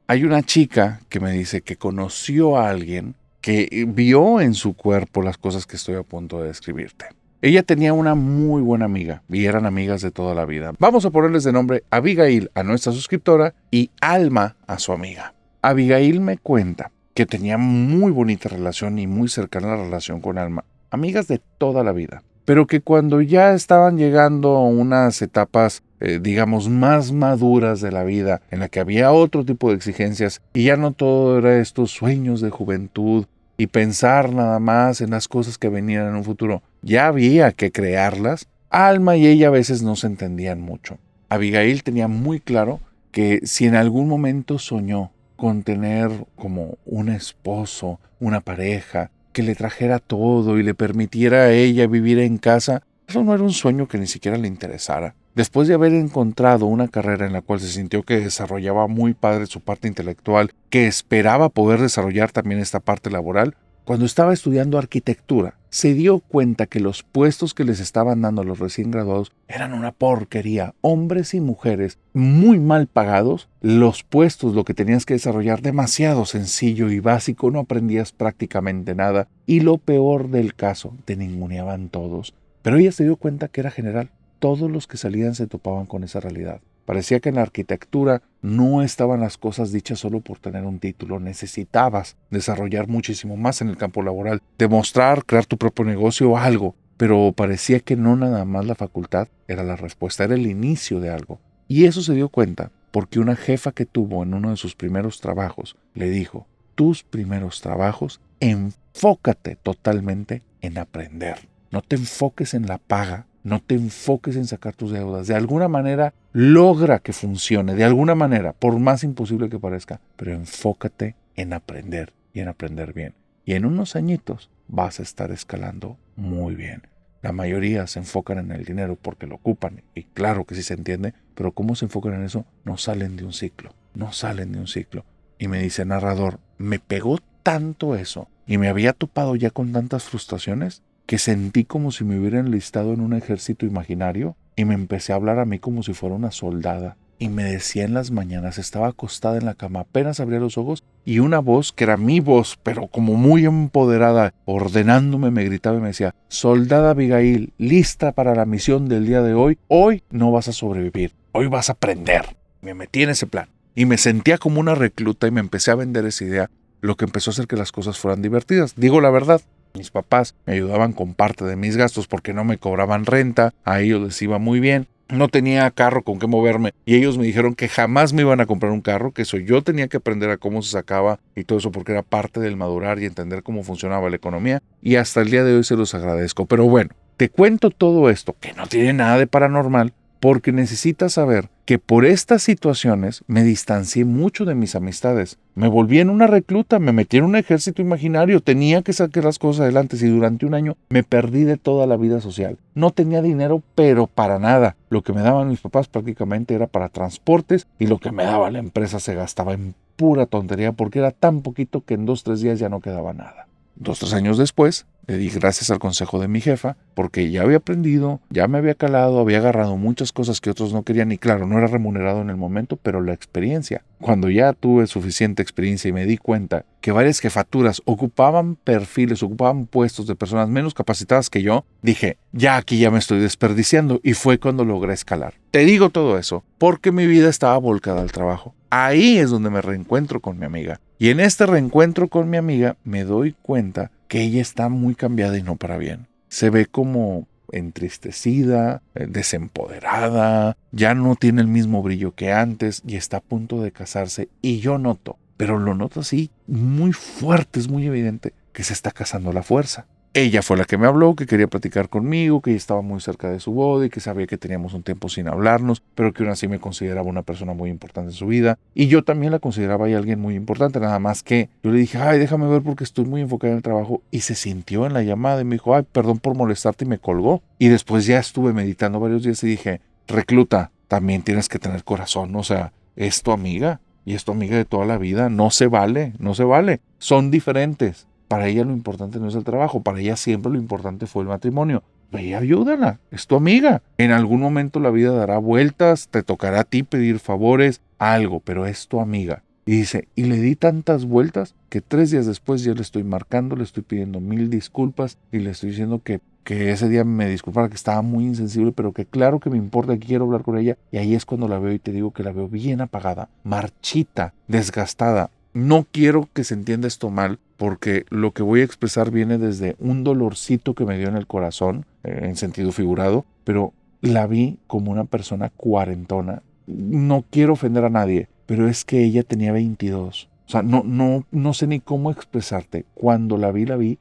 Hay una chica que me dice que conoció a alguien que vio en su cuerpo las cosas que estoy a punto de describirte. Ella tenía una muy buena amiga y eran amigas de toda la vida. Vamos a ponerles de nombre Abigail a nuestra suscriptora y Alma a su amiga. Abigail me cuenta que tenía muy bonita relación y muy cercana la relación con Alma, amigas de toda la vida, pero que cuando ya estaban llegando a unas etapas, digamos, más maduras de la vida, en la que había otro tipo de exigencias y ya no todo era estos sueños de juventud y pensar nada más en las cosas que venían en un futuro, ya había que crearlas. Alma y ella a veces no se entendían mucho. Abigail tenía muy claro que si en algún momento soñó con tener como un esposo, una pareja, que le trajera todo y le permitiera a ella vivir en casa, eso no era un sueño que ni siquiera le interesara. Después de haber encontrado una carrera en la cual se sintió que desarrollaba muy padre su parte intelectual, que esperaba poder desarrollar también esta parte laboral, cuando estaba estudiando arquitectura, se dio cuenta que los puestos que les estaban dando a los recién graduados eran una porquería. Hombres y mujeres muy mal pagados. Los puestos, lo que tenías que desarrollar, demasiado sencillo y básico, no aprendías prácticamente nada. Y lo peor del caso, te ninguneaban todos. Pero ella se dio cuenta que era general. Todos los que salían se topaban con esa realidad. Parecía que en la arquitectura no estaban las cosas dichas solo por tener un título. Necesitabas desarrollar muchísimo más en el campo laboral, demostrar, crear tu propio negocio o algo. Pero parecía que no nada más la facultad era la respuesta, era el inicio de algo. Y eso se dio cuenta porque una jefa que tuvo en uno de sus primeros trabajos le dijo: tus primeros trabajos, enfócate totalmente en aprender. No te enfoques en la paga. No te enfoques en sacar tus deudas. De alguna manera, logra que funcione. De alguna manera, por más imposible que parezca. Pero enfócate en aprender y en aprender bien. Y en unos añitos vas a estar escalando muy bien. La mayoría se enfocan en el dinero porque lo ocupan. Y claro que sí se entiende. Pero cómo se enfocan en eso, no salen de un ciclo. No salen de un ciclo. Y me dice, narrador, me pegó tanto eso. Y me había topado ya con tantas frustraciones que sentí como si me hubiera enlistado en un ejército imaginario y me empecé a hablar a mí como si fuera una soldada. Y me decía en las mañanas, estaba acostada en la cama, apenas abría los ojos y una voz, que era mi voz, pero como muy empoderada, ordenándome, me gritaba y me decía: soldada Abigail, lista para la misión del día de hoy. Hoy no vas a sobrevivir, hoy vas a aprender. Me metí en ese plan y me sentía como una recluta y me empecé a vender esa idea, lo que empezó a hacer que las cosas fueran divertidas. Digo la verdad, mis papás me ayudaban con parte de mis gastos porque no me cobraban renta, a ellos les iba muy bien. No tenía carro con qué moverme y ellos me dijeron que jamás me iban a comprar un carro, que eso yo tenía que aprender a cómo se sacaba y todo eso porque era parte del madurar y entender cómo funcionaba la economía, y hasta el día de hoy se los agradezco. Pero bueno, te cuento todo esto, que no tiene nada de paranormal, porque necesitas saber que por estas situaciones me distancié mucho de mis amistades. Me volví en una recluta, me metí en un ejército imaginario, tenía que sacar las cosas adelante y durante un año me perdí de toda la vida social. No tenía dinero, pero para nada. Lo que me daban mis papás prácticamente era para transportes y lo que me daba la empresa se gastaba en pura tontería porque era tan poquito que en 2-3 días ya no quedaba nada. 2-3 años después, le di gracias al consejo de mi jefa, porque ya había aprendido, ya me había calado, había agarrado muchas cosas que otros no querían y claro, no era remunerado en el momento, pero la experiencia. Cuando ya tuve suficiente experiencia y me di cuenta que varias jefaturas ocupaban perfiles, ocupaban puestos de personas menos capacitadas que yo, dije, ya aquí ya me estoy desperdiciando, y fue cuando logré escalar. Te digo todo eso porque mi vida estaba volcada al trabajo. Ahí es donde me reencuentro con mi amiga. Y en este reencuentro con mi amiga me doy cuenta que ella está muy cambiada y no para bien. Se ve como entristecida, desempoderada, ya no tiene el mismo brillo que antes y está a punto de casarse. Y yo noto, pero lo noto así muy fuerte, es muy evidente que se está casando a la fuerza. Ella fue la que me habló, que quería platicar conmigo, que ella estaba muy cerca de su boda y que sabía que teníamos un tiempo sin hablarnos, pero que aún así me consideraba una persona muy importante en su vida. Y yo también la consideraba ahí alguien muy importante, nada más que yo le dije, ay, déjame ver porque estoy muy enfocada en el trabajo. Y se sintió en la llamada y me dijo, ay, perdón por molestarte, y me colgó. Y después ya estuve meditando varios días y dije, recluta, también tienes que tener corazón, o sea, es tu amiga y es tu amiga de toda la vida, no se vale, no se vale. Son diferentes. Para ella lo importante no es el trabajo, para ella siempre lo importante fue el matrimonio. Ve, ayúdala, es tu amiga. En algún momento la vida dará vueltas, te tocará a ti pedir favores, algo, pero es tu amiga. Y dice, y le di tantas vueltas que 3 días después ya le estoy marcando, le estoy pidiendo 1000 disculpas y le estoy diciendo que ese día me disculpara, que estaba muy insensible, pero que claro que me importa, que quiero hablar con ella. Y ahí es cuando la veo y te digo que la veo bien apagada, marchita, desgastada. No quiero que se entienda esto mal, porque lo que voy a expresar viene desde un dolorcito que me dio en el corazón, en sentido figurado, pero la vi como una persona cuarentona. No quiero ofender a nadie, pero es que ella tenía 22. O sea, no sé ni cómo expresarte. Cuando la vi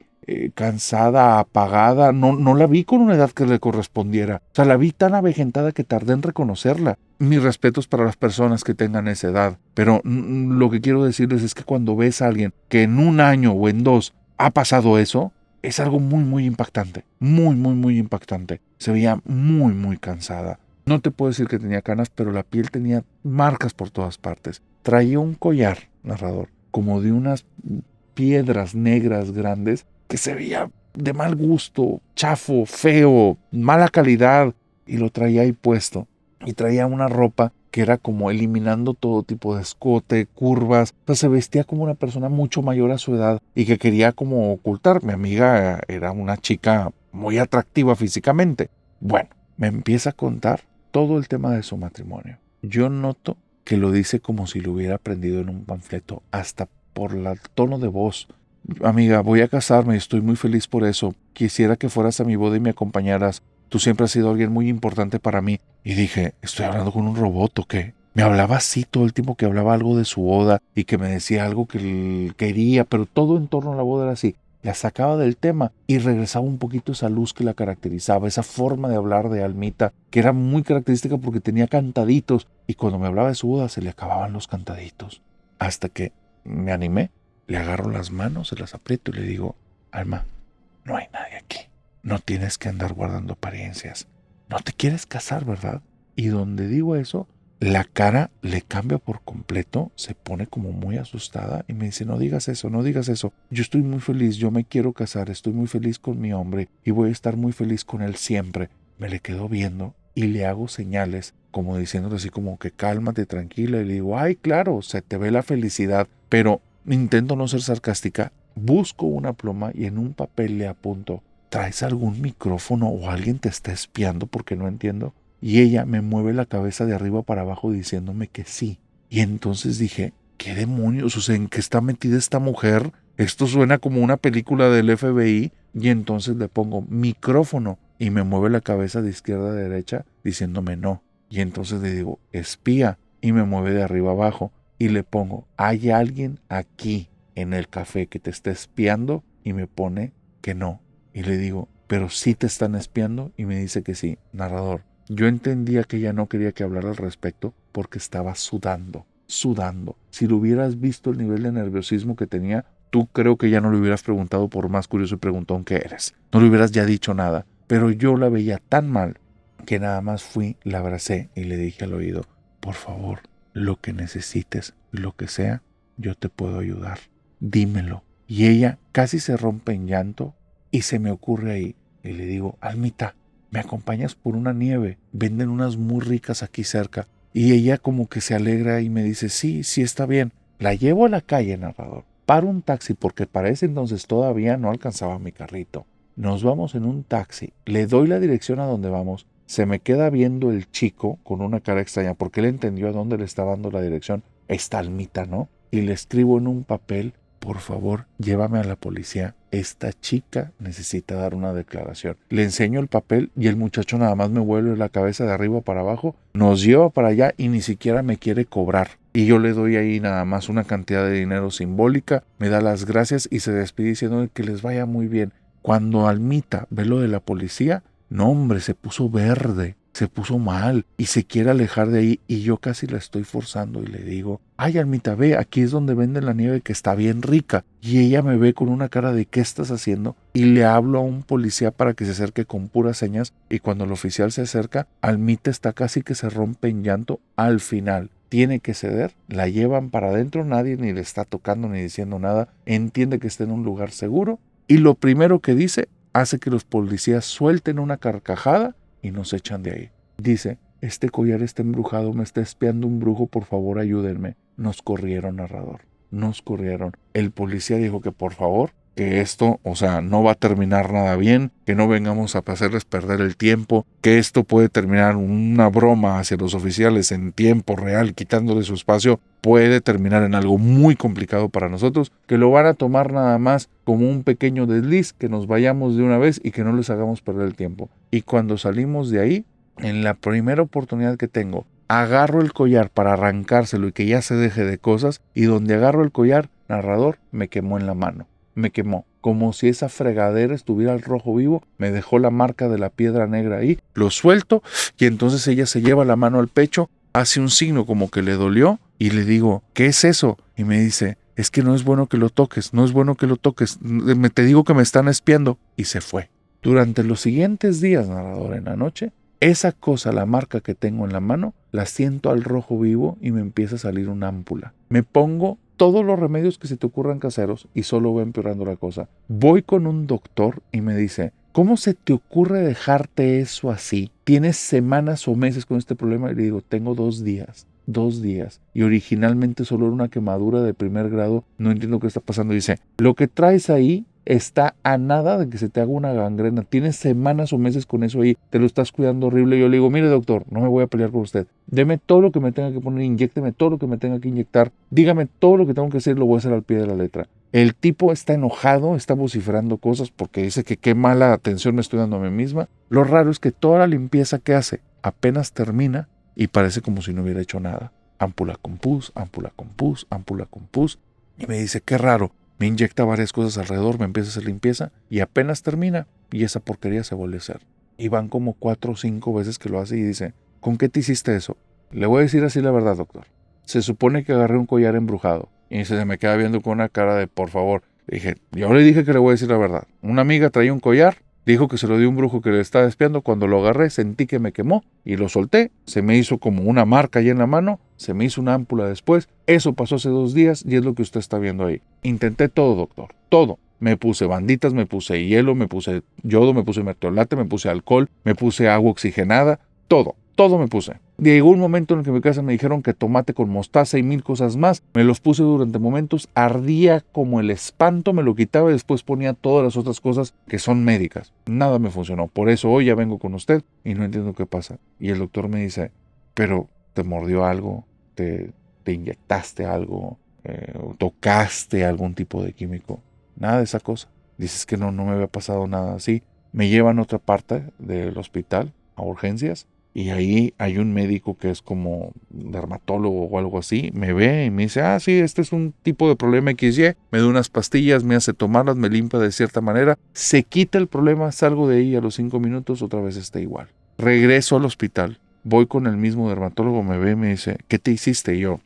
cansada, apagada, no la vi con una edad que le correspondiera. O sea, la vi tan avejentada que tardé en reconocerla. Mis respetos para las personas que tengan esa edad, pero lo que quiero decirles es que cuando ves a alguien que en 1 año o en 2 ha pasado eso, es algo muy, muy impactante. Muy, muy, muy impactante. Se veía muy, muy cansada. No te puedo decir que tenía canas, pero la piel tenía marcas por todas partes. Traía un collar, narrador, como de unas piedras negras grandes que se veía de mal gusto, chafo, feo, mala calidad, y lo traía ahí puesto. Y traía una ropa que era como eliminando todo tipo de escote, curvas. O sea, se vestía como una persona mucho mayor a su edad y que quería como ocultar. Mi amiga era una chica muy atractiva físicamente. Bueno, me empieza a contar todo el tema de su matrimonio. Yo noto que lo dice como si lo hubiera aprendido en un panfleto, hasta por el tono de voz. Amiga, voy a casarme y estoy muy feliz por eso. Quisiera que fueras a mi boda y me acompañaras. Tú siempre has sido alguien muy importante para mí. Y dije, ¿estoy hablando con un robot o qué? Me hablaba así todo el tiempo, que hablaba algo de su boda y que me decía algo que él quería, pero todo en torno a la boda era así. La sacaba del tema y regresaba un poquito esa luz que la caracterizaba, esa forma de hablar de Almita, que era muy característica porque tenía cantaditos. Y cuando me hablaba de su boda se le acababan los cantaditos. Hasta que me animé, le agarro las manos, se las aprieto y le digo, Alma, no hay nadie aquí. No tienes que andar guardando apariencias. No te quieres casar, ¿verdad? Y donde digo eso, la cara le cambia por completo, se pone como muy asustada y me dice, no digas eso, no digas eso. Yo estoy muy feliz, yo me quiero casar, estoy muy feliz con mi hombre y voy a estar muy feliz con él siempre. Me le quedo viendo y le hago señales, como diciéndole así como que cálmate, tranquila. Y le digo, ay, claro, se te ve la felicidad, pero intento no ser sarcástica. Busco una pluma y en un papel le apunto, ¿traes algún micrófono o alguien te está espiando? Porque no entiendo. Y ella me mueve la cabeza de arriba para abajo diciéndome que sí. Y entonces dije, ¿qué demonios? O sea, ¿en qué está metida esta mujer? Esto suena como una película del FBI. Y entonces le pongo micrófono y me mueve la cabeza de izquierda a derecha diciéndome no. Y entonces le digo, espía, y me mueve de arriba abajo. Y le pongo, ¿hay alguien aquí en el café que te está espiando? Y me pone que no. Y le digo, ¿pero sí te están espiando? Y me dice que sí. Narrador, yo entendía que ella no quería que hablara al respecto porque estaba sudando. Si lo hubieras visto el nivel de nerviosismo que tenía, tú creo que ya no le hubieras preguntado por más curioso y preguntón que eres. No le hubieras ya dicho nada. Pero yo la veía tan mal que nada más fui, la abracé y le dije al oído, por favor, lo que necesites, lo que sea, yo te puedo ayudar. Dímelo. Y ella casi se rompe en llanto y se me ocurre ahí. Y le digo, Almita, ¿me acompañas por una nieve? Venden unas muy ricas aquí cerca. Y ella como que se alegra y me dice, sí, sí está bien. La llevo a la calle, narrador. Paro un taxi porque para ese entonces todavía no alcanzaba mi carrito. Nos vamos en un taxi. Le doy la dirección a donde vamos. Se me queda viendo el chico con una cara extraña porque él entendió a dónde le estaba dando la dirección. Esta Almita, ¿no? Y le escribo en un papel, por favor, llévame a la policía. Esta chica necesita dar una declaración. Le enseño el papel y el muchacho nada más me vuelve la cabeza de arriba para abajo, nos lleva para allá y ni siquiera me quiere cobrar. Y yo le doy ahí nada más una cantidad de dinero simbólica, me da las gracias y se despide diciendo que les vaya muy bien. Cuando Almita ve lo de la policía, no hombre, se puso verde, se puso mal y se quiere alejar de ahí y yo casi la estoy forzando y le digo, ay Almita, ve, aquí es donde venden la nieve que está bien rica. Y ella me ve con una cara de ¿qué estás haciendo? Y le hablo a un policía para que se acerque con puras señas y cuando el oficial se acerca, Almita está casi que se rompe en llanto al final. Tiene que ceder, la llevan para adentro, nadie ni le está tocando ni diciendo nada, entiende que está en un lugar seguro y lo primero que dice hace que los policías suelten una carcajada y nos echan de ahí. Dice, este collar está embrujado, me está espiando un brujo, por favor ayúdenme. Nos corrieron, narrador, nos corrieron. El policía dijo que por favor, que esto, o sea, no va a terminar nada bien, que no vengamos a hacerles perder el tiempo, que esto puede terminar una broma hacia los oficiales en tiempo real, quitándole su espacio, puede terminar en algo muy complicado para nosotros, que lo van a tomar nada más como un pequeño desliz, que nos vayamos de una vez y que no les hagamos perder el tiempo. Y cuando salimos de ahí, en la primera oportunidad que tengo, agarro el collar para arrancárselo y que ya se deje de cosas, y donde agarro el collar, narrador, me quemó en la mano. Me quemó, como si esa fregadera estuviera al rojo vivo, me dejó la marca de la piedra negra ahí, lo suelto y entonces ella se lleva la mano al pecho, hace un signo como que le dolió y le digo, ¿qué es eso? Y me dice, es que no es bueno que lo toques, no es bueno que lo toques, te digo que me están espiando y se fue. Durante los siguientes días, narrador, en la noche, esa cosa, la marca que tengo en la mano, la siento al rojo vivo y me empieza a salir una ámpula. Me pongo todos los remedios que se te ocurran caseros y solo va empeorando la cosa. Voy con un doctor y me dice, ¿cómo se te ocurre dejarte eso así? ¿Tienes semanas o meses con este problema? Y le digo, tengo 2 días. 2 días. Y originalmente solo era una quemadura de primer grado. No entiendo qué está pasando. Dice, lo que traes ahí está a nada de que se te haga una gangrena. Tienes semanas o meses con eso ahí. Te lo estás cuidando horrible. Yo le digo, mire doctor, no me voy a pelear con usted. Deme todo lo que me tenga que poner, inyécteme todo lo que me tenga que inyectar. Dígame todo lo que tengo que hacer, lo voy a hacer al pie de la letra. El tipo está enojado, está vociferando cosas porque dice que qué mala atención me estoy dando a mí misma. Lo raro es que toda la limpieza que hace apenas termina y parece como si no hubiera hecho nada. Ámpula con pus, ámpula con pus, ámpula con pus. Y me dice, qué raro. Me inyecta varias cosas alrededor, me empieza a hacer limpieza y apenas termina y esa porquería se vuelve a hacer. Y van como 4 o 5 veces que lo hace y dice, ¿con qué te hiciste eso? Le voy a decir así la verdad, doctor. Se supone que agarré un collar embrujado. Y se me queda viendo con una cara de por favor. Dije, yo le dije que le voy a decir la verdad. Una amiga traía un collar, dijo que se lo dio un brujo que le estaba espiando. Cuando lo agarré sentí que me quemó y lo solté. Se me hizo como una marca ahí en la mano. Se me hizo una ámpula después. Eso pasó hace 2 días y es lo que usted está viendo ahí. Intenté todo, doctor. Todo. Me puse banditas, me puse hielo, me puse yodo, me puse mertiolate, me puse alcohol, me puse agua oxigenada. Todo. Todo me puse. Llegó un momento en el que en mi casa me dijeron que tomate con mostaza y 1000 cosas más. Me los puse durante momentos, ardía como el espanto, me lo quitaba y después ponía todas las otras cosas que son médicas. Nada me funcionó. Por eso hoy ya vengo con usted y no entiendo qué pasa. Y el doctor me dice, pero ¿te mordió algo? ¿Te inyectaste algo? ¿Tocaste algún tipo de químico? Nada de esa cosa. Dices que no me había pasado nada así. Me llevan a otra parte del hospital, a urgencias, y ahí hay un médico que es como dermatólogo o algo así. Me ve y me dice, sí, este es un tipo de problema XY. Me da unas pastillas, me hace tomarlas, me limpia de cierta manera. Se quita el problema, salgo de ahí a los 5 minutos, otra vez está igual. Regreso al hospital. Voy con el mismo dermatólogo, me ve y me dice, ¿qué te hiciste? Y yo,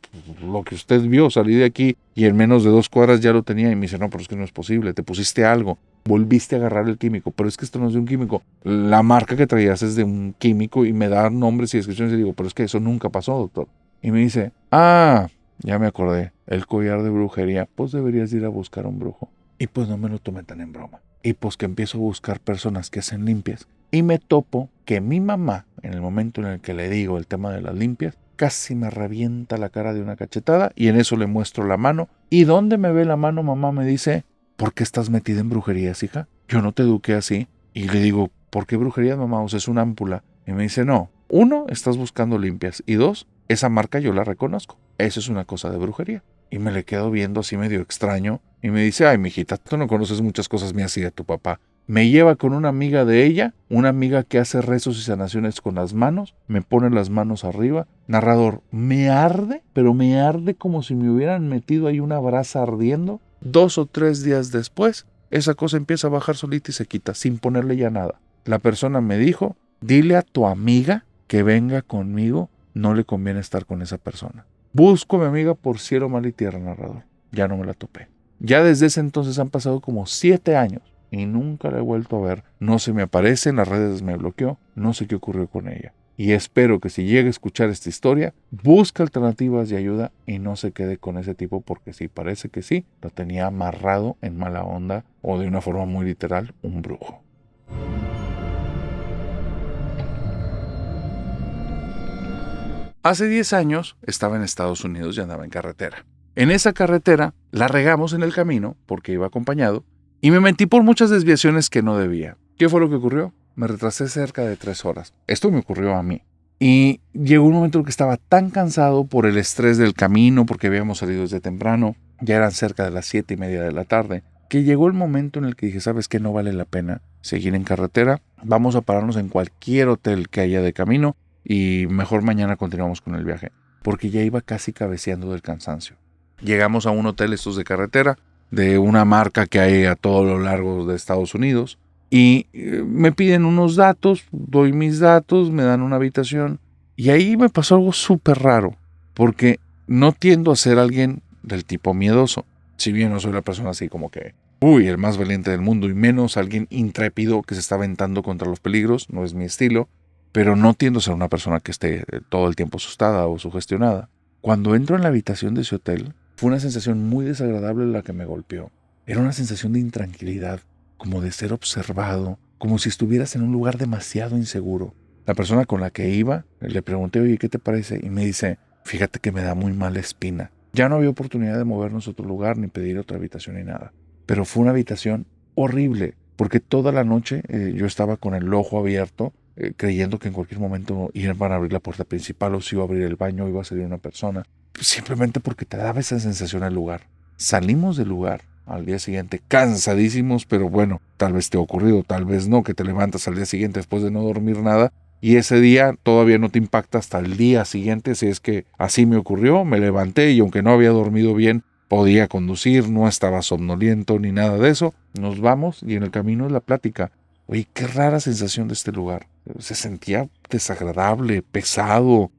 lo que usted vio, salí de aquí y en menos de 2 cuadras ya lo tenía. Y me dice, no, pero es que no es posible, te pusiste algo, volviste a agarrar el químico, pero es que esto no es de un químico. La marca que traías es de un químico y me da nombres y descripciones y digo, pero es que eso nunca pasó, doctor. Y me dice, ya me acordé, el collar de brujería, pues deberías ir a buscar a un brujo. Y pues no me lo tomé tan en broma. Y pues que empiezo a buscar personas que hacen limpias. Y me topo que mi mamá, en el momento en el que le digo el tema de las limpias, casi me revienta la cara de una cachetada y en eso le muestro la mano. ¿Y dónde me ve la mano? Mamá me dice, ¿por qué estás metida en brujerías, hija? Yo no te eduqué así. Y le digo, ¿por qué brujerías, mamá? O sea, es una ámpula. Y me dice, no. 1, estás buscando limpias. Y 2, esa marca yo la reconozco. Eso es una cosa de brujería. Y me le quedo viendo así medio extraño. Y me dice, ay, mijita, tú no conoces muchas cosas mías y de tu papá. Me lleva con una amiga de ella, una amiga que hace rezos y sanaciones con las manos, me pone las manos arriba. Narrador, me arde, pero me arde como si me hubieran metido ahí una brasa ardiendo. 2 o 3 días después, esa cosa empieza a bajar solita y se quita, sin ponerle ya nada. La persona me dijo, dile a tu amiga que venga conmigo, no le conviene estar con esa persona. Busco a mi amiga por cielo, mar y tierra, narrador. Ya no me la topé. Ya desde ese entonces han pasado como 7 años. Y nunca la he vuelto a ver. No se me aparece, en las redes me bloqueó, no sé qué ocurrió con ella. Y espero que si llega a escuchar esta historia, busque alternativas de ayuda y no se quede con ese tipo, porque sí, parece que sí, lo tenía amarrado en mala onda o de una forma muy literal, un brujo. Hace 10 años estaba en Estados Unidos y andaba en carretera. En esa carretera la regamos en el camino, porque iba acompañado, y me metí por muchas desviaciones que no debía. ¿Qué fue lo que ocurrió? Me retrasé cerca de 3 horas. Esto me ocurrió a mí. Y llegó un momento en que estaba tan cansado por el estrés del camino, porque habíamos salido desde temprano, ya eran cerca de las 7:30 de la tarde, que llegó el momento en el que dije, ¿sabes qué? No vale la pena seguir en carretera. Vamos a pararnos en cualquier hotel que haya de camino y mejor mañana continuamos con el viaje, porque ya iba casi cabeceando del cansancio. Llegamos a un hotel estos de carretera, de una marca que hay a todo lo largo de Estados Unidos, y me piden unos datos, doy mis datos, me dan una habitación, y ahí me pasó algo súper raro, porque no tiendo a ser alguien del tipo miedoso, si bien no soy la persona así como que, el más valiente del mundo, y menos alguien intrépido que se está aventando contra los peligros, no es mi estilo, pero no tiendo a ser una persona que esté todo el tiempo asustada o sugestionada. Cuando entro en la habitación de ese hotel, fue una sensación muy desagradable la que me golpeó. Era una sensación de intranquilidad, como de ser observado, como si estuvieras en un lugar demasiado inseguro. La persona con la que iba, le pregunté, oye, ¿qué te parece? Y me dice, fíjate que me da muy mala espina. Ya no había oportunidad de movernos a otro lugar, ni pedir otra habitación, ni nada. Pero fue una habitación horrible, porque toda la noche yo estaba con el ojo abierto, creyendo que en cualquier momento iban a abrir la puerta principal o si iba a abrir el baño o iba a salir una persona. Simplemente porque te daba esa sensación al lugar. Salimos del lugar al día siguiente cansadísimos, pero bueno, tal vez te ha ocurrido, tal vez no, que te levantas al día siguiente después de no dormir nada y ese día todavía no te impacta hasta el día siguiente. Si es que así me ocurrió, me levanté y aunque no había dormido bien, podía conducir, no estaba somnoliento ni nada de eso. Nos vamos y en el camino es la plática. Oye, qué rara sensación de este lugar. Se sentía desagradable, pesado,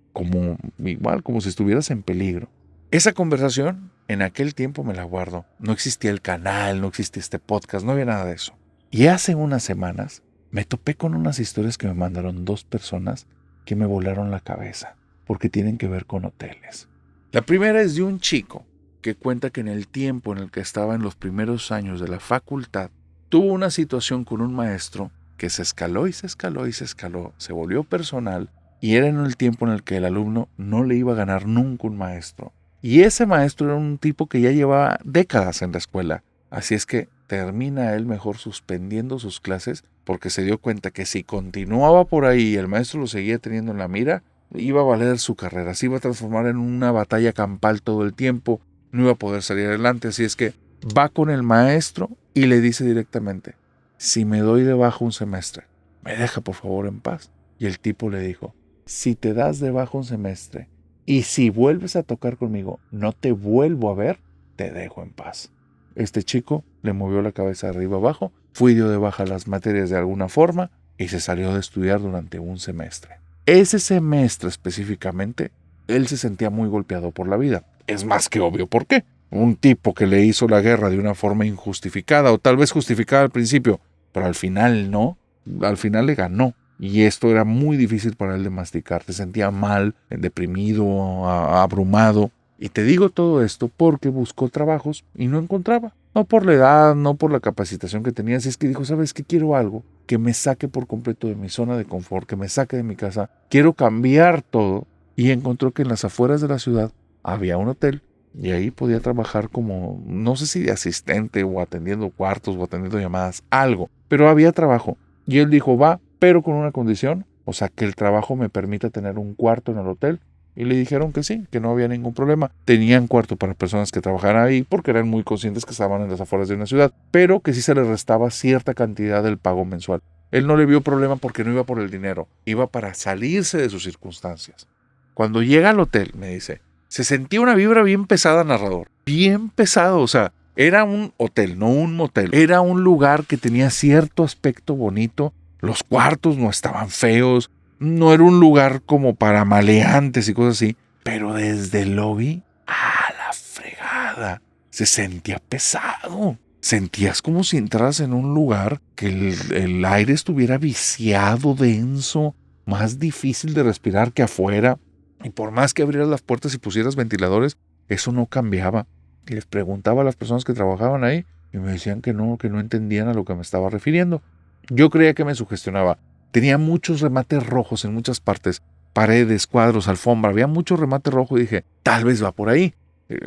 igual como si estuvieras en peligro. Esa conversación en aquel tiempo me la guardo. No existía el canal, no existía este podcast, no había nada de eso. Y hace unas semanas me topé con unas historias que me mandaron 2 personas que me volaron la cabeza, porque tienen que ver con hoteles. La primera es de un chico que cuenta que en el tiempo en el que estaba en los primeros años de la facultad, tuvo una situación con un maestro que se escaló y se escaló y se escaló, se volvió personal Y era en el tiempo en el que el alumno no le iba a ganar nunca un maestro. Y ese maestro era un tipo que ya llevaba décadas en la escuela. Así es que termina él mejor suspendiendo sus clases porque se dio cuenta que si continuaba por ahí y el maestro lo seguía teniendo en la mira, iba a valer su carrera, se iba a transformar en una batalla campal todo el tiempo, no iba a poder salir adelante. Así es que va con el maestro y le dice directamente: si me doy de baja un semestre, ¿me deja por favor en paz? Y el tipo le dijo: si te das de baja un semestre y si vuelves a tocar conmigo, no te vuelvo a ver, te dejo en paz. Este chico le movió la cabeza de arriba abajo, fue y dio de baja las materias de alguna forma y se salió de estudiar durante un semestre. Ese semestre específicamente, él se sentía muy golpeado por la vida. Es más que obvio por qué. Un tipo que le hizo la guerra de una forma injustificada, o tal vez justificada al principio, pero al final no, al final le ganó. Y esto era muy difícil para él de masticar. Se sentía mal, deprimido, abrumado. Y te digo todo esto porque buscó trabajos y no encontraba. No por la edad, no por la capacitación que tenía. Así es que dijo: ¿sabes qué? Quiero algo que me saque por completo de mi zona de confort, que me saque de mi casa. Quiero cambiar todo. Y encontró que en las afueras de la ciudad había un hotel. Y ahí podía trabajar como, no sé si de asistente o atendiendo cuartos o atendiendo llamadas, algo. Pero había trabajo. Y él dijo: va, pero con una condición, o sea, que el trabajo me permita tener un cuarto en el hotel. Y le dijeron que sí, que no había ningún problema. Tenían cuarto para personas que trabajaran ahí porque eran muy conscientes que estaban en las afueras de una ciudad, pero que sí se les restaba cierta cantidad del pago mensual. Él no le vio problema porque no iba por el dinero, iba para salirse de sus circunstancias. Cuando llega al hotel, me dice, se sentía una vibra bien pesada, narrador. Bien pesado, o sea, era un hotel, no un motel. Era un lugar que tenía cierto aspecto bonito. Los cuartos no estaban feos. No era un lugar como para maleantes y cosas así. Pero desde el lobby, a la fregada, se sentía pesado. Sentías como si entras en un lugar que el aire estuviera viciado, denso, más difícil de respirar que afuera. Y por más que abrieras las puertas y pusieras ventiladores, eso no cambiaba. Y les preguntaba a las personas que trabajaban ahí y me decían que no entendían a lo que me estaba refiriendo. Yo creía que me sugestionaba. Tenía muchos remates rojos en muchas partes. Paredes, cuadros, alfombra. Había mucho remate rojo y dije, tal vez va por ahí.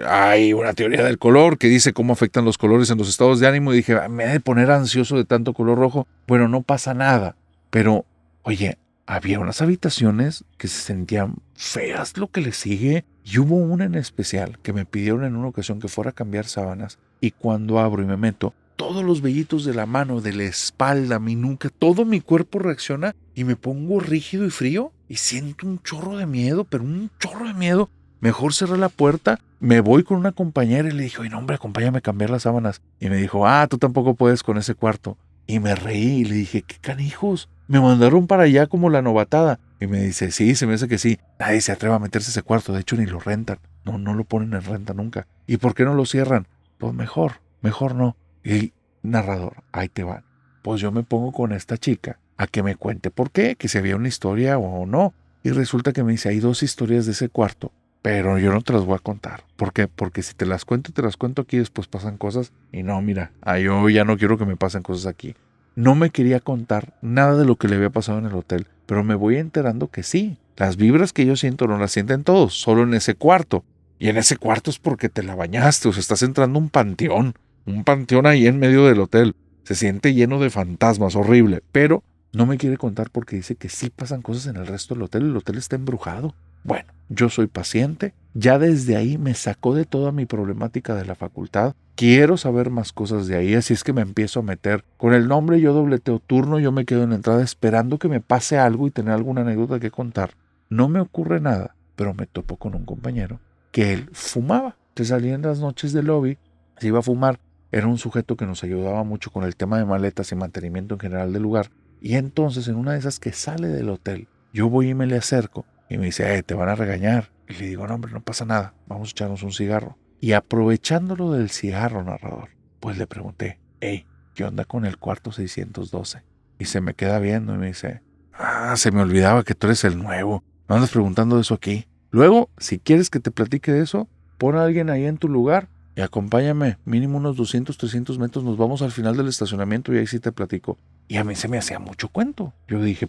Hay una teoría del color que dice cómo afectan los colores en los estados de ánimo. Y dije, me he de poner ansioso de tanto color rojo. Bueno, no pasa nada. Pero, oye, había unas habitaciones que se sentían feas lo que le sigue. Y hubo una en especial que me pidieron en una ocasión que fuera a cambiar sábanas. Y cuando abro y me meto, todos los vellitos de la mano, de la espalda, mi nuca, todo mi cuerpo reacciona y me pongo rígido y frío y siento un chorro de miedo, pero un chorro de miedo. Mejor cerré la puerta, me voy con una compañera y le dije, oye, no, hombre, acompáñame a cambiar las sábanas. Y me dijo, tú tampoco puedes con ese cuarto. Y me reí y le dije, ¿qué canijos? Me mandaron para allá como la novatada. Y me dice, sí, se me hace que sí. Nadie se atreve a meterse a ese cuarto, de hecho ni lo rentan. No lo ponen en renta nunca. ¿Y por qué no lo cierran? Pues mejor no. Y narrador, ahí te van. Pues yo me pongo con esta chica a que me cuente por qué, que si había una historia o no. Y resulta que me dice, hay 2 historias de ese cuarto, pero yo no te las voy a contar. ¿Por qué? Porque si te las cuento aquí, después pasan cosas. Y no, mira, yo ya no quiero que me pasen cosas aquí. No me quería contar nada de lo que le había pasado en el hotel, pero me voy enterando que sí. Las vibras que yo siento no las sienten todos, solo en ese cuarto. Y en ese cuarto es porque te la bañaste, o sea, estás entrando a un panteón. Un panteón ahí en medio del hotel. Se siente lleno de fantasmas, horrible. Pero no me quiere contar porque dice que sí pasan cosas en el resto del hotel. El hotel está embrujado. Bueno, yo soy paciente. Ya desde ahí me sacó de toda mi problemática de la facultad. Quiero saber más cosas de ahí, así es que me empiezo a meter. Con el nombre yo dobleteo turno, yo me quedo en la entrada esperando que me pase algo y tener alguna anécdota que contar. No me ocurre nada, pero me topo con un compañero que él fumaba. Se salía en las noches del lobby, se iba a fumar. Era un sujeto que nos ayudaba mucho con el tema de maletas y mantenimiento en general del lugar. Y entonces, en una de esas que sale del hotel, yo voy y me le acerco. Y me dice, te van a regañar. Y le digo, no, hombre, no pasa nada. Vamos a echarnos un cigarro. Y aprovechándolo del cigarro, narrador, pues le pregunté, ¿qué onda con el cuarto 612? Y se me queda viendo y me dice, se me olvidaba que tú eres el nuevo. No andas preguntando de eso aquí. Luego, si quieres que te platique de eso, pon a alguien ahí en tu lugar y acompáñame, mínimo unos 200, 300 metros, nos vamos al final del estacionamiento y ahí sí te platico. Y a mí se me hacía mucho cuento. Yo dije,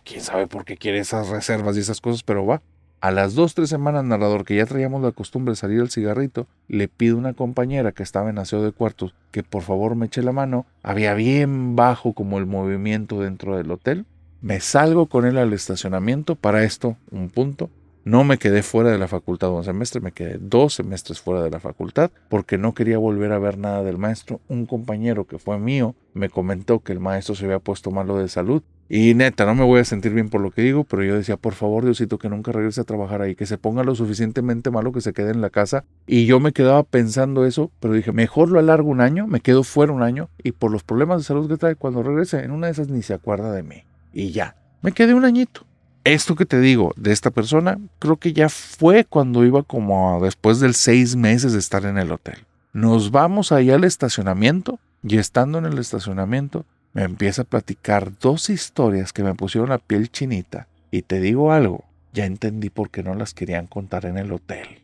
quién sabe por qué quiere esas reservas y esas cosas, pero va. A las 2, 3 semanas, narrador, que ya traíamos la costumbre de salir al cigarrito, le pido a una compañera que estaba en aseo de cuartos que por favor me eche la mano. Había bien bajo como el movimiento dentro del hotel. Me salgo con él al estacionamiento. Para esto, un punto. No me quedé fuera de la facultad un semestre, me quedé 2 semestres fuera de la facultad porque no quería volver a ver nada del maestro. Un compañero que fue mío me comentó que el maestro se había puesto malo de salud. Y neta, no me voy a sentir bien por lo que digo, pero yo decía, por favor, Diosito, que nunca regrese a trabajar ahí, que se ponga lo suficientemente malo que se quede en la casa. Y yo me quedaba pensando eso, pero dije, mejor lo alargo un año, me quedo fuera un año, y por los problemas de salud que trae, cuando regrese, en una de esas ni se acuerda de mí. Y ya, me quedé un añito. Esto que te digo de esta persona, creo que ya fue cuando iba como después de 6 meses de estar en el hotel. Nos vamos allá al estacionamiento, y estando en el estacionamiento, me empieza a platicar 2 historias que me pusieron la piel chinita. Y te digo algo, ya entendí por qué no las querían contar en el hotel.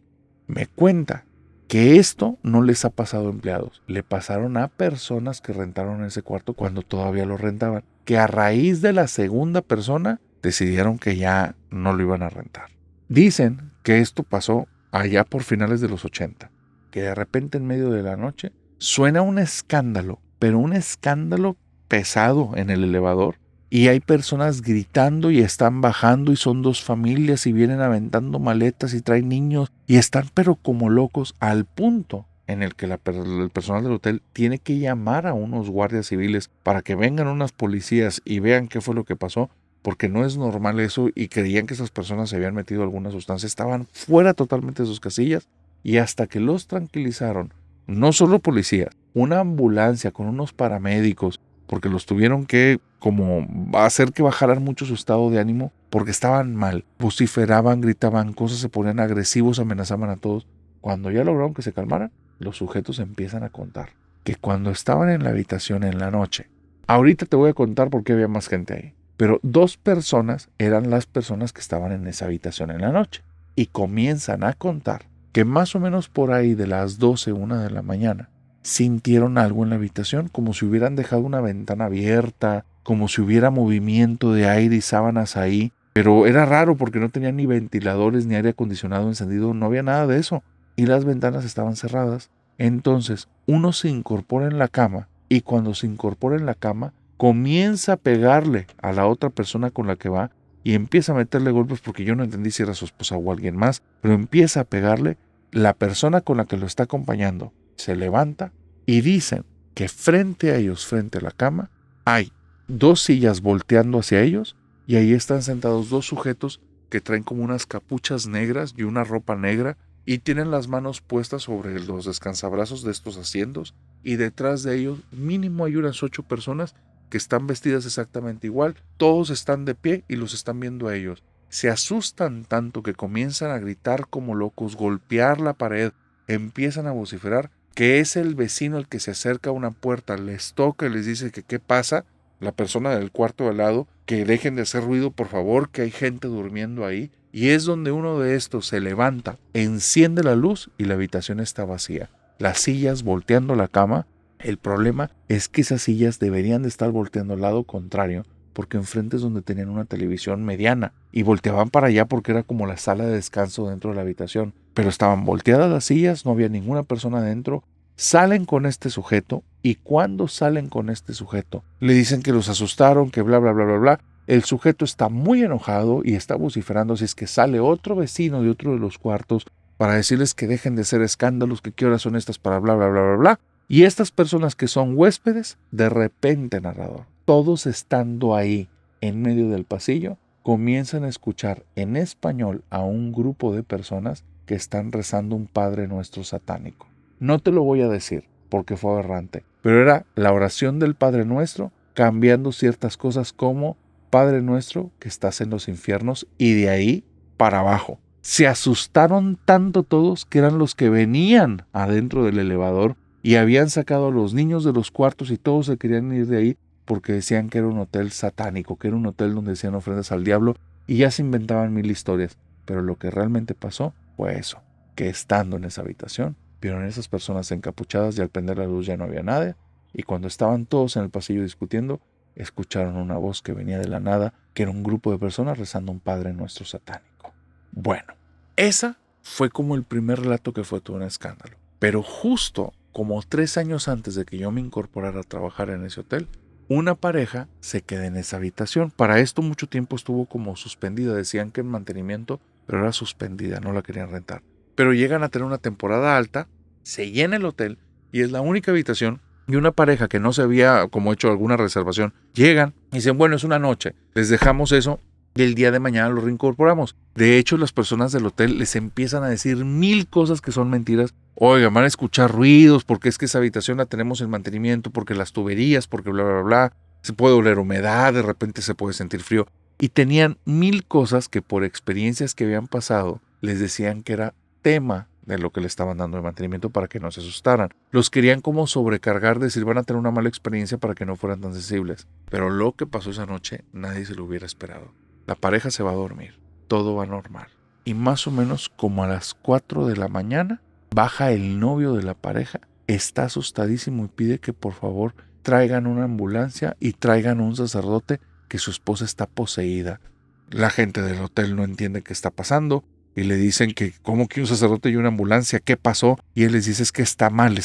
Me cuenta que esto no les ha pasado a empleados, le pasaron a personas que rentaron ese cuarto cuando todavía lo rentaban, que a raíz de la segunda persona decidieron que ya no lo iban a rentar. Dicen que esto pasó allá por finales de los 80, que de repente en medio de la noche suena un escándalo, pero un escándalo pesado en el elevador, y hay personas gritando y están bajando y son 2 familias y vienen aventando maletas y traen niños y están pero como locos, al punto en el que el personal del hotel tiene que llamar a unos guardias civiles para que vengan unas policías y vean qué fue lo que pasó, porque no es normal eso, y creían que esas personas se habían metido alguna sustancia, estaban fuera totalmente de sus casillas, y hasta que los tranquilizaron, no solo policías, una ambulancia con unos paramédicos, porque los tuvieron que como hacer que bajaran mucho su estado de ánimo, porque estaban mal, vociferaban, gritaban cosas, se ponían agresivos, amenazaban a todos. Cuando ya lograron que se calmaran, los sujetos empiezan a contar que cuando estaban en la habitación en la noche, ahorita te voy a contar por qué había más gente ahí, pero 2 personas eran las personas que estaban en esa habitación en la noche, y comienzan a contar que más o menos por ahí de las 12, 1 de la mañana, sintieron algo en la habitación, como si hubieran dejado una ventana abierta, como si hubiera movimiento de aire y sábanas ahí, pero era raro porque no tenían ni ventiladores ni aire acondicionado encendido, no había nada de eso, y las ventanas estaban cerradas. Entonces uno se incorpora en la cama, y cuando se incorpora en la cama comienza a pegarle a la otra persona con la que va y empieza a meterle golpes, porque yo no entendí si era su esposa o alguien más, pero empieza a pegarle. La persona con la que lo está acompañando se levanta y dicen que frente a ellos, frente a la cama, hay 2 sillas volteando hacia ellos, y ahí están sentados 2 sujetos que traen como unas capuchas negras y una ropa negra, y tienen las manos puestas sobre los descansabrazos de estos asientos, y detrás de ellos mínimo hay unas 8 personas que están vestidas exactamente igual. Todos están de pie y los están viendo a ellos. Se asustan tanto que comienzan a gritar como locos, golpear la pared, empiezan a vociferar, que es el vecino el que se acerca a una puerta, les toca y les dice que qué pasa, la persona del cuarto de al lado, que dejen de hacer ruido por favor, que hay gente durmiendo ahí, y es donde uno de estos se levanta, enciende la luz y la habitación está vacía, las sillas volteando la cama. El problema es que esas sillas deberían de estar volteando al lado contrario, porque enfrente es donde tenían una televisión mediana, y volteaban para allá porque era como la sala de descanso dentro de la habitación, pero estaban volteadas las sillas, no había ninguna persona dentro. Salen con este sujeto, y cuando salen con este sujeto le dicen que los asustaron, que bla bla bla bla bla. El sujeto está muy enojado y está vociferando, así es que sale otro vecino de otro de los cuartos para decirles que dejen de hacer escándalos, que qué horas son estas para bla bla bla bla bla. Y estas personas que son huéspedes, de repente, narrador, todos estando ahí en medio del pasillo, comienzan a escuchar en español a un grupo de personas que están rezando un Padre Nuestro satánico. No te lo voy a decir porque fue aberrante, pero era la oración del Padre Nuestro cambiando ciertas cosas como Padre Nuestro que estás en los infiernos, y de ahí para abajo. Se asustaron tanto todos que eran los que venían adentro del elevador y habían sacado a los niños de los cuartos, y todos se querían ir de ahí porque decían que era un hotel satánico, que era un hotel donde hacían ofrendas al diablo, y ya se inventaban 1000 historias. Pero lo que realmente pasó fue eso, que estando en esa habitación, vieron a esas personas encapuchadas y al prender la luz ya no había nada, y cuando estaban todos en el pasillo discutiendo, escucharon una voz que venía de la nada que era un grupo de personas rezando un Padre Nuestro satánico. Bueno, esa fue como el primer relato que fue todo un escándalo. Pero justo como 3 años antes de que yo me incorporara a trabajar en ese hotel, una pareja se queda en esa habitación. Para esto mucho tiempo estuvo como suspendida. Decían que en mantenimiento, pero era suspendida, no la querían rentar. Pero llegan a tener una temporada alta, se llena el hotel y es la única habitación. Y una pareja que no se había como hecho alguna reservación, llegan y dicen, bueno, es una noche, les dejamos eso y el día de mañana lo reincorporamos. De hecho, las personas del hotel les empiezan a decir 1000 cosas que son mentiras. Oiga, van a escuchar ruidos porque es que esa habitación la tenemos en mantenimiento, porque las tuberías, porque bla, bla, bla. Se puede oler humedad, de repente se puede sentir frío. Y tenían 1000 cosas que por experiencias que habían pasado les decían que era tema de lo que le estaban dando de mantenimiento para que no se asustaran. Los querían como sobrecargar, decir van a tener una mala experiencia para que no fueran tan sensibles. Pero lo que pasó esa noche nadie se lo hubiera esperado. La pareja se va a dormir, todo va normal. Y más o menos como a las 4 de la mañana, baja el novio de la pareja, está asustadísimo y pide que por favor traigan una ambulancia y traigan un sacerdote, que su esposa está poseída. La gente del hotel no entiende qué está pasando y le dicen que ¿cómo que un sacerdote y una ambulancia? ¿Qué pasó? Y él les dice es que está mal,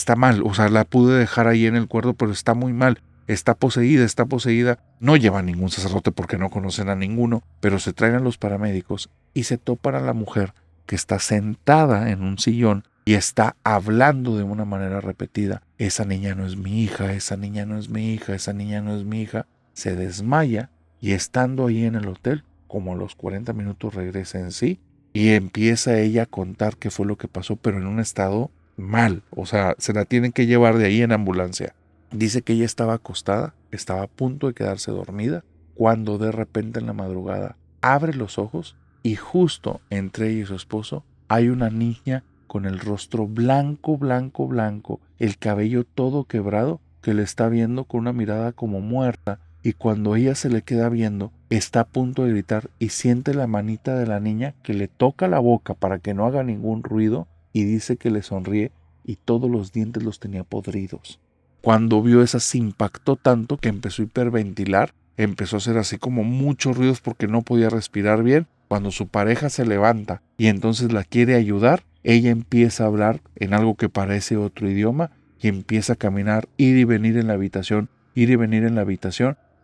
o sea, la pude dejar ahí en el cuarto, pero está muy mal. Está poseída. No lleva ningún sacerdote porque no conocen a ninguno, pero se traen a los paramédicos y se topan a la mujer que está sentada en un sillón y está hablando de una manera repetida. Esa niña no es mi hija, esa niña no es mi hija, esa niña no es mi hija. Se desmaya y estando ahí en el hotel, como a los 40 minutos regresa en sí y empieza ella a contar qué fue lo que pasó, pero en un estado mal. O sea, se la tienen que llevar de ahí en ambulancia. Dice que ella estaba acostada, estaba a punto de quedarse dormida, cuando de repente en la madrugada abre los ojos y justo entre ella y su esposo hay una niña con el rostro blanco, el cabello todo quebrado, que le está viendo con una mirada como muerta, y cuando ella se le queda viendo, está a punto de gritar y siente la manita de la niña que le toca la boca para que no haga ningún ruido y dice que le sonríe y todos los dientes los tenía podridos. Cuando vio esa se impactó tanto que empezó a hiperventilar, empezó a hacer así como muchos ruidos porque no podía respirar bien. Cuando su pareja se levanta y entonces la quiere ayudar, ella empieza a hablar en algo que parece otro idioma y empieza a caminar, ir y venir en la habitación,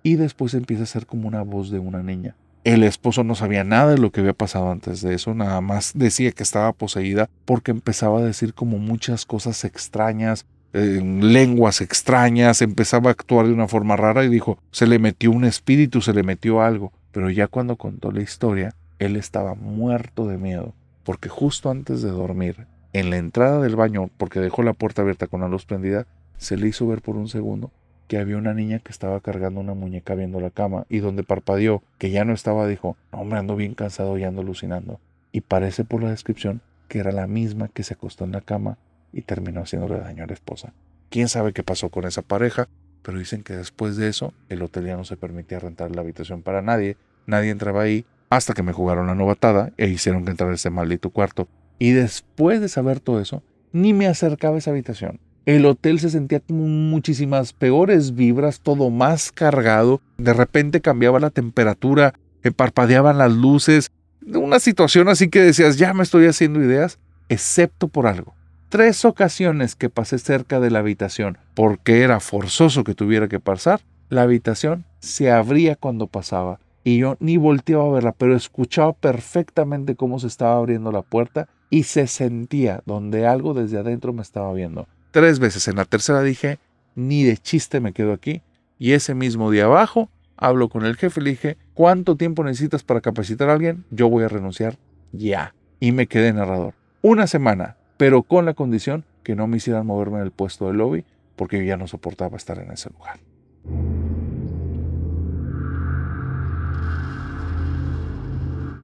y después empieza a ser como una voz de una niña. El esposo no sabía nada de lo que había pasado antes de eso, nada más decía que estaba poseída porque empezaba a decir como muchas cosas extrañas, lenguas extrañas, empezaba a actuar de una forma rara y dijo, se le metió un espíritu, se le metió algo. Pero ya cuando contó la historia, él estaba muerto de miedo, porque justo antes de dormir, en la entrada del baño, porque dejó la puerta abierta con la luz prendida, se le hizo ver por un segundo que había una niña que estaba cargando una muñeca viendo la cama, y donde parpadeó, que ya no estaba, dijo, no, hombre, ando bien cansado y ando alucinando. Y parece por la descripción que era la misma que se acostó en la cama y terminó haciéndole daño a la esposa. ¿Quién sabe qué pasó con esa pareja? Pero dicen que después de eso, el hotel ya no se permitía rentar la habitación para nadie. Nadie entraba ahí hasta que me jugaron la novatada e hicieron que entrara ese maldito cuarto. Y después de saber todo eso, ni me acercaba a esa habitación. El hotel se sentía como muchísimas peores vibras, todo más cargado. De repente cambiaba la temperatura, parpadeaban las luces. Una situación así que decías, ya me estoy haciendo ideas, excepto por algo. 3 ocasiones que pasé cerca de la habitación, porque era forzoso que tuviera que pasar, la habitación se abría cuando pasaba y yo ni volteaba a verla, pero escuchaba perfectamente cómo se estaba abriendo la puerta y se sentía donde algo desde adentro me estaba viendo. 3 veces. En la tercera dije, ni de chiste me quedo aquí. Y ese mismo día abajo, hablo con el jefe, le dije, ¿cuánto tiempo necesitas para capacitar a alguien? Yo voy a renunciar ya. Y me quedé narrador. 1 semana, pero con la condición que no me hicieran moverme del puesto de lobby, porque yo ya no soportaba estar en ese lugar.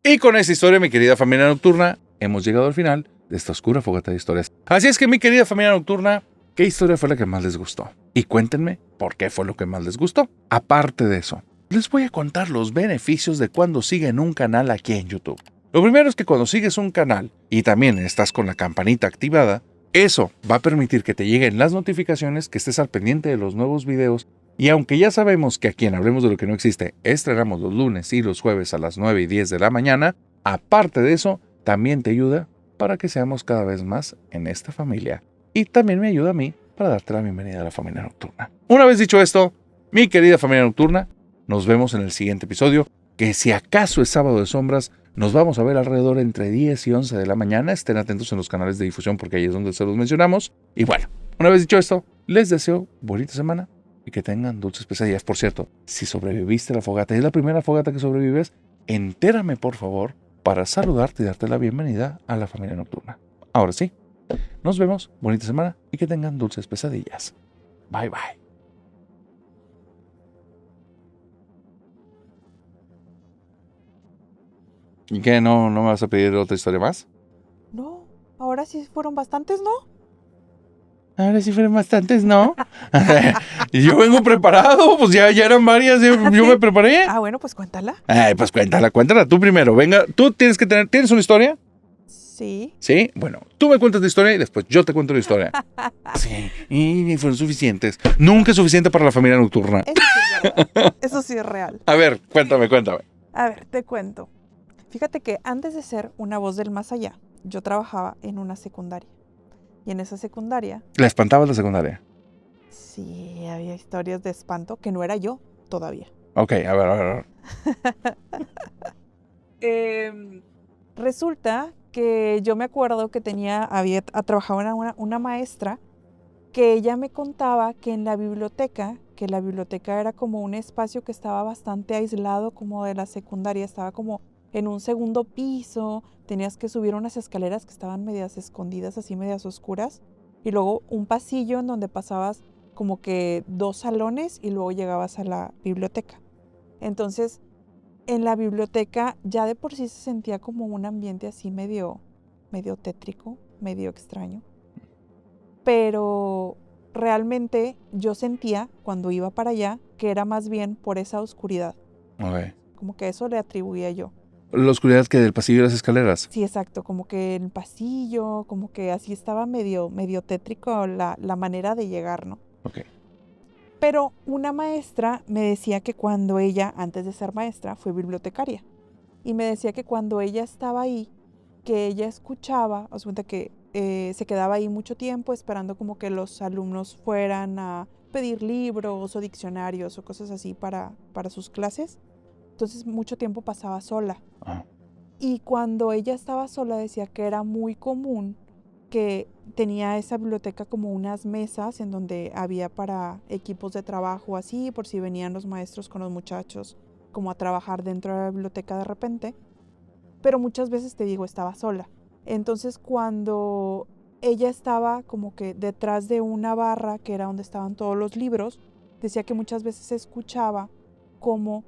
Y con esa historia, mi querida familia nocturna, hemos llegado al final de esta oscura fogata de historias. Así es que, mi querida familia nocturna, ¿qué historia fue la que más les gustó? Y cuéntenme por qué fue lo que más les gustó. Aparte de eso, les voy a contar los beneficios de cuando siguen un canal aquí en YouTube. Lo primero es que cuando sigues un canal y también estás con la campanita activada, eso va a permitir que te lleguen las notificaciones, que estés al pendiente de los nuevos videos Y aunque ya sabemos que aquí en Hablemos de lo que no existe, estrenamos los lunes y los jueves a las 9 y 10 de la mañana, aparte de eso, también te ayuda para que seamos cada vez más en esta familia. Y también me ayuda a mí para darte la bienvenida a la familia nocturna. Una vez dicho esto, mi querida familia nocturna, nos vemos en el siguiente episodio, que si acaso es sábado de sombras, nos vamos a ver alrededor entre 10 y 11 de la mañana. Estén atentos en los canales de difusión porque ahí es donde se los mencionamos. Y bueno, una vez dicho esto, les deseo bonita semana y que tengan dulces pesadillas. Por cierto, si sobreviviste a la fogata y es la primera fogata que sobrevives, entérame por favor para saludarte y darte la bienvenida a la familia nocturna. Ahora sí, nos vemos, bonita semana y que tengan dulces pesadillas. Bye bye. ¿Y qué? ¿No me vas a pedir otra historia más? No, ahora sí fueron bastantes, ¿no? Ahora sí fueron bastantes, ¿no? Y yo vengo preparado, pues ya eran varias, yo me preparé. Ah, bueno, pues cuéntala. Pues cuéntala tú primero. Venga, tú ¿tienes una historia? Sí. Sí, bueno, tú me cuentas la historia y después yo te cuento la historia. Sí, y ni fueron suficientes. Nunca es suficiente para la familia nocturna. Eso sí es verdad. Eso sí es real. A ver, cuéntame. A ver, te cuento. Fíjate que antes de ser una voz del más allá, yo trabajaba en una secundaria. Y en esa secundaria, ¿La espantabas la secundaria? sí había historias de espanto que no era yo todavía. Ok, a ver. Resulta que yo me acuerdo que había trabajado una maestra que ella me contaba que en la biblioteca, que la biblioteca era como un espacio que estaba bastante aislado como de la secundaria, estaba como en un segundo piso, tenías que subir unas escaleras que estaban medias escondidas, así medias oscuras, y luego un pasillo en donde pasabas como que 2 salones y luego llegabas a la biblioteca. Entonces, en la biblioteca ya de por sí se sentía como un ambiente así medio tétrico, medio extraño. Pero realmente yo sentía cuando iba para allá que era más bien por esa oscuridad. Ok. Como que eso le atribuía yo. ¿La oscuridad que del pasillo y las escaleras? Sí, exacto, como que el pasillo, como que así estaba medio tétrico la manera de llegar, ¿no? Ok. Pero una maestra me decía que cuando ella, antes de ser maestra, fue bibliotecaria. Y me decía que cuando ella estaba ahí, que ella escuchaba, o sea, que se quedaba ahí mucho tiempo esperando como que los alumnos fueran a pedir libros o diccionarios o cosas así para sus clases. Entonces mucho tiempo pasaba sola. Ah. Y cuando ella estaba sola decía que era muy común que tenía esa biblioteca como unas mesas en donde había para equipos de trabajo así, por si venían los maestros con los muchachos como a trabajar dentro de la biblioteca de repente. Pero muchas veces, te digo, estaba sola. Entonces cuando ella estaba como que detrás de una barra que era donde estaban todos los libros, decía que muchas veces se escuchaba como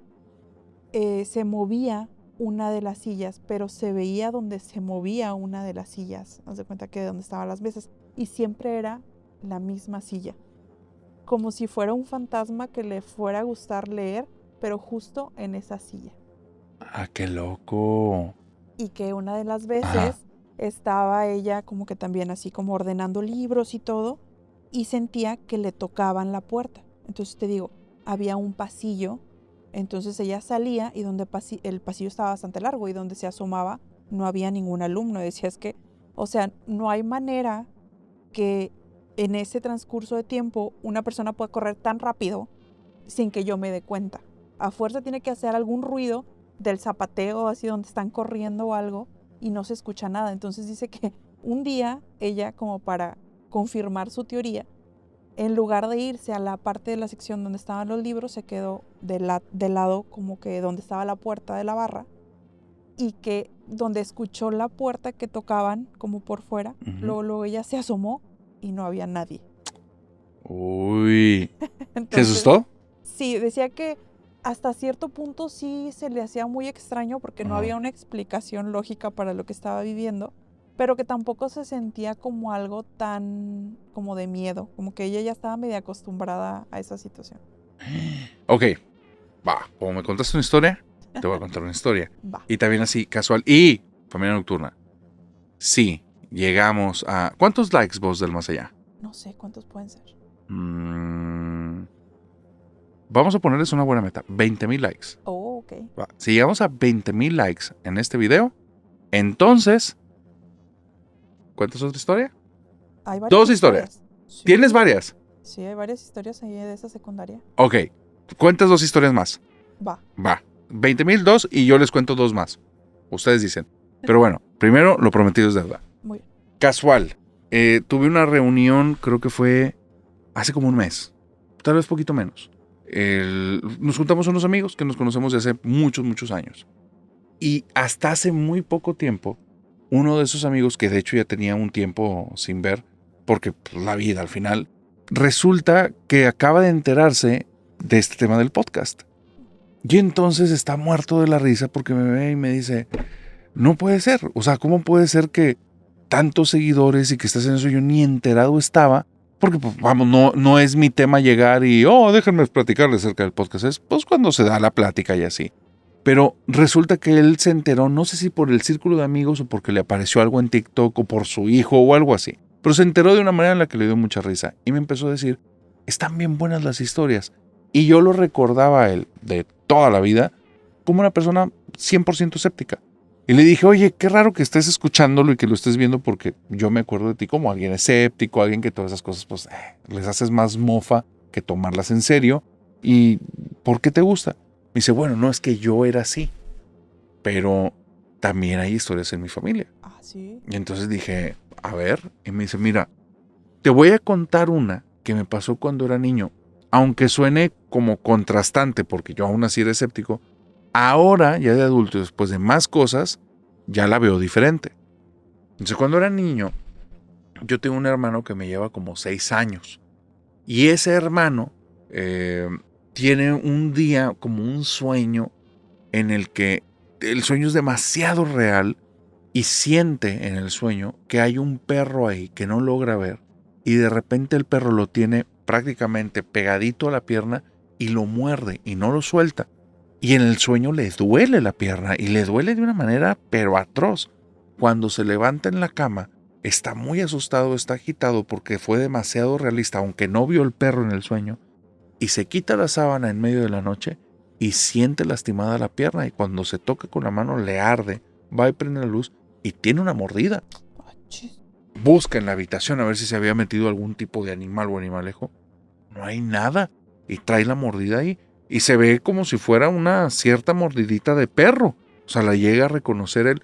se movía una de las sillas, pero se veía donde se movía una de las sillas. Haz de cuenta que de donde estaban las mesas. Y siempre era la misma silla. Como si fuera un fantasma que le fuera a gustar leer, pero justo en esa silla. Ah, qué loco. Y que una de las veces estaba ella como que también así como ordenando libros y todo, y sentía que le tocaban la puerta. Entonces te digo, había un pasillo. Entonces ella salía y donde el pasillo estaba bastante largo y donde se asomaba no había ningún alumno. Decía, es que, o sea, no hay manera que en ese transcurso de tiempo una persona pueda correr tan rápido sin que yo me dé cuenta. A fuerza tiene que hacer algún ruido del zapateo, así donde están corriendo o algo, y no se escucha nada. Entonces dice que un día ella, como para confirmar su teoría, en lugar de irse a la parte de la sección donde estaban los libros, se quedó del lado como que donde estaba la puerta de la barra, y que donde escuchó la puerta que tocaban como por fuera, luego ella se asomó y no había nadie. Uy. Entonces, ¿Se asustó? Sí, decía que hasta cierto punto sí se le hacía muy extraño porque no había una explicación lógica para lo que estaba viviendo, pero que tampoco se sentía como algo tan como de miedo, como que ella ya estaba medio acostumbrada a esa situación. Ok, va, como me contaste una historia, te voy a contar una historia. Va. Y también así, casual. Y, familia nocturna, sí, llegamos a... ¿Cuántos likes vos del más allá? No sé cuántos pueden ser. vamos a ponerles una buena meta, 20,000 likes. Oh, ok. Va. Si llegamos a 20,000 likes en este video, entonces, ¿cuántas otra historia? Hay varias 2 historias. Sí. ¿Tienes varias? Sí, hay varias historias ahí de esa secundaria. Ok, cuentas 2 historias más. Va. 20,000, 2 y yo les cuento 2 más. Ustedes dicen. Pero bueno, primero lo prometido es deuda. Muy bien. Casual. Tuve una reunión, creo que fue hace como un mes. Tal vez poquito menos. Nos juntamos unos amigos que nos conocemos desde hace muchos, muchos años. Y hasta hace muy poco tiempo, uno de esos amigos, que de hecho ya tenía un tiempo sin ver, porque pues, la vida al final, resulta que acaba de enterarse de este tema del podcast. Y entonces está muerto de la risa porque me ve y me dice, no puede ser. O sea, ¿cómo puede ser que tantos seguidores y que estés en eso? Yo ni enterado estaba. Porque, pues, vamos, no es mi tema llegar y, déjenme platicarles acerca del podcast. Es pues cuando se da la plática y así. Pero resulta que él se enteró, no sé si por el círculo de amigos o porque le apareció algo en TikTok o por su hijo o algo así. Pero se enteró de una manera en la que le dio mucha risa. Y me empezó a decir, están bien buenas las historias. Y yo lo recordaba a él de toda la vida como una persona 100% escéptica. Y le dije, oye, qué raro que estés escuchándolo y que lo estés viendo porque yo me acuerdo de ti como alguien escéptico, alguien que todas esas cosas pues les haces más mofa que tomarlas en serio. ¿Y por qué te gusta? Me dice, bueno, no es que yo era así, pero también hay historias en mi familia. Ah, sí. Y entonces dije, a ver, y me dice, mira, te voy a contar una que me pasó cuando era niño. Aunque suene como contrastante, porque yo aún así era escéptico, ahora, ya de adulto, después de más cosas, ya la veo diferente. Entonces, cuando era niño, yo tengo un hermano que me lleva como 6 años. Y ese hermano tiene un día como un sueño en el que el sueño es demasiado real y siente en el sueño que hay un perro ahí que no logra ver y de repente el perro lo tiene prácticamente pegadito a la pierna y lo muerde y no lo suelta. Y en el sueño le duele la pierna y le duele de una manera pero atroz. Cuando se levanta en la cama, está muy asustado, está agitado porque fue demasiado realista, aunque no vio el perro en el sueño, y se quita la sábana en medio de la noche y siente lastimada la pierna y cuando se toca con la mano le arde, va y prende la luz y tiene una mordida. Busca en la habitación a ver si se había metido algún tipo de animal o animalejo. No hay nada. Y trae la mordida ahí. Y se ve como si fuera una cierta mordidita de perro. O sea, la llega a reconocer él.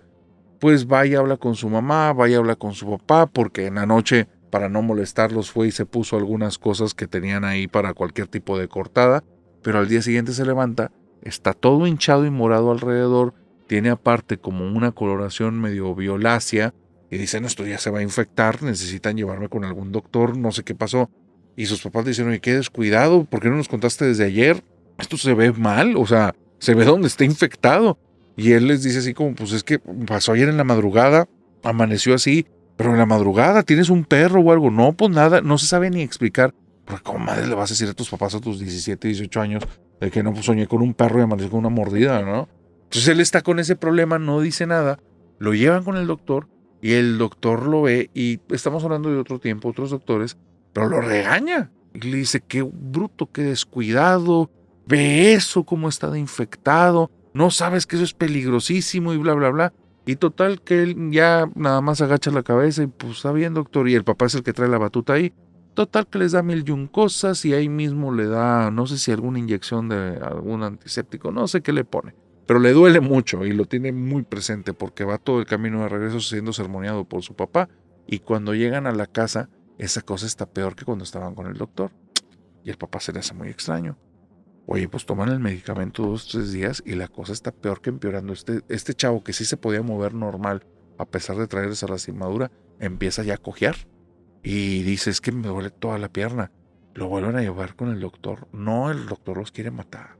Pues va y habla con su mamá, va y habla con su papá, porque en la noche, para no molestarlos, fue y se puso algunas cosas que tenían ahí para cualquier tipo de cortada. Pero al día siguiente se levanta, está todo hinchado y morado alrededor. Tiene aparte como una coloración medio violácea. Y dicen, esto ya se va a infectar, necesitan llevarme con algún doctor, no sé qué pasó. Y sus papás dicen, oye, qué descuidado, ¿por qué no nos contaste desde ayer? Esto se ve mal, o sea, se ve donde está infectado. Y él les dice así como, pues es que pasó ayer en la madrugada, amaneció así, pero en la madrugada tienes un perro o algo. No, pues nada, no se sabe ni explicar. Porque ¿cómo madre le vas a decir a tus papás a tus 17, 18 años de que no, pues soñé con un perro y amaneció con una mordida, ¿no? Entonces él está con ese problema, no dice nada, lo llevan con el doctor. Y el doctor lo ve y estamos hablando de otro tiempo, otros doctores, pero lo regaña. Y le dice, qué bruto, qué descuidado, ve eso, cómo está de infectado, no sabes que eso es peligrosísimo y bla, bla, bla. Y total que él ya nada más agacha la cabeza y pues está bien, doctor. Y el papá es el que trae la batuta ahí. Total que les da 1001 cosas y ahí mismo le da, no sé si alguna inyección de algún antiséptico, no sé qué le pone. Pero le duele mucho y lo tiene muy presente porque va todo el camino de regreso siendo sermoneado por su papá. Y cuando llegan a la casa, esa cosa está peor que cuando estaban con el doctor. Y el papá se le hace muy extraño. Oye, pues toman el medicamento 2 o 3 días y la cosa está peor que empeorando. Este chavo que sí se podía mover normal, a pesar de traer esa lastimadura, empieza ya a cojear. Y dice, es que me duele toda la pierna. Lo vuelven a llevar con el doctor. No, el doctor los quiere matar.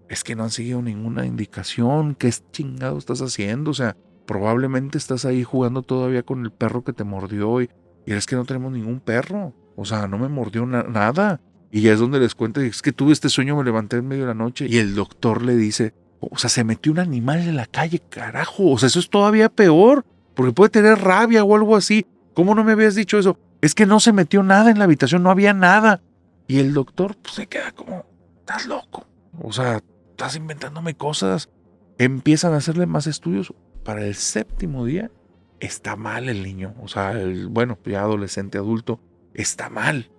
Es que no han seguido ninguna indicación. ¿Qué chingado estás haciendo? O sea, probablemente estás ahí jugando todavía con el perro que te mordió y es que no tenemos ningún perro. O sea, no me mordió nada. Y ya es donde les cuenta, es que tuve este sueño, me levanté en medio de la noche y el doctor le dice, o sea, se metió un animal en la calle, carajo. O sea, eso es todavía peor, porque puede tener rabia o algo así. ¿Cómo no me habías dicho eso? Es que no se metió nada en la habitación, no había nada. Y el doctor pues, se queda como, estás loco. O sea, estás inventándome cosas. Empiezan a hacerle más estudios. Para el 7º día, está mal el niño. O sea, bueno, ya adolescente, adulto, está mal.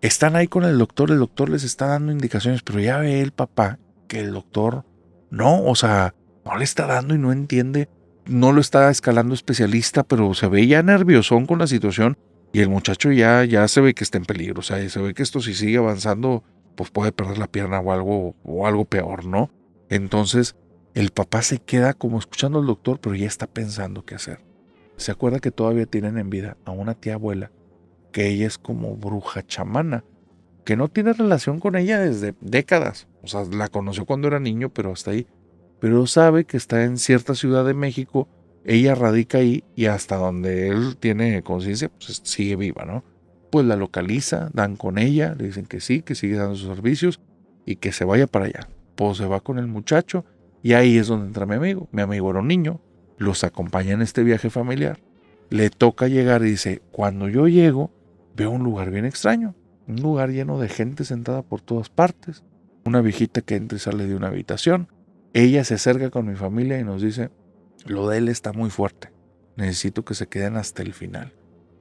Están ahí con el doctor les está dando indicaciones, pero ya ve el papá que el doctor no, o sea, no le está dando y no entiende. No lo está escalando especialista, pero se ve ya nerviosón con la situación y el muchacho ya se ve que está en peligro. O sea, se ve que esto si sigue avanzando, pues puede perder la pierna o algo peor, ¿no? Entonces, el papá se queda como escuchando al doctor, pero ya está pensando qué hacer. Se acuerda que todavía tienen en vida a una tía abuela, que ella es como bruja chamana, que no tiene relación con ella desde décadas. O sea, la conoció cuando era niño, pero hasta ahí. Pero sabe que está en cierta ciudad de México, ella radica ahí y hasta donde él tiene conciencia, pues sigue viva, ¿no? Pues la localiza, dan con ella, le dicen que sí, que sigue dando sus servicios y que se vaya para allá. Pues se va con el muchacho y ahí es donde entra mi amigo. Mi amigo era un niño, los acompaña en este viaje familiar. Le toca llegar y dice, cuando yo llego, veo un lugar bien extraño, un lugar lleno de gente sentada por todas partes, una viejita que entra y sale de una habitación. Ella se acerca con mi familia y nos dice, lo de él está muy fuerte, necesito que se queden hasta el final.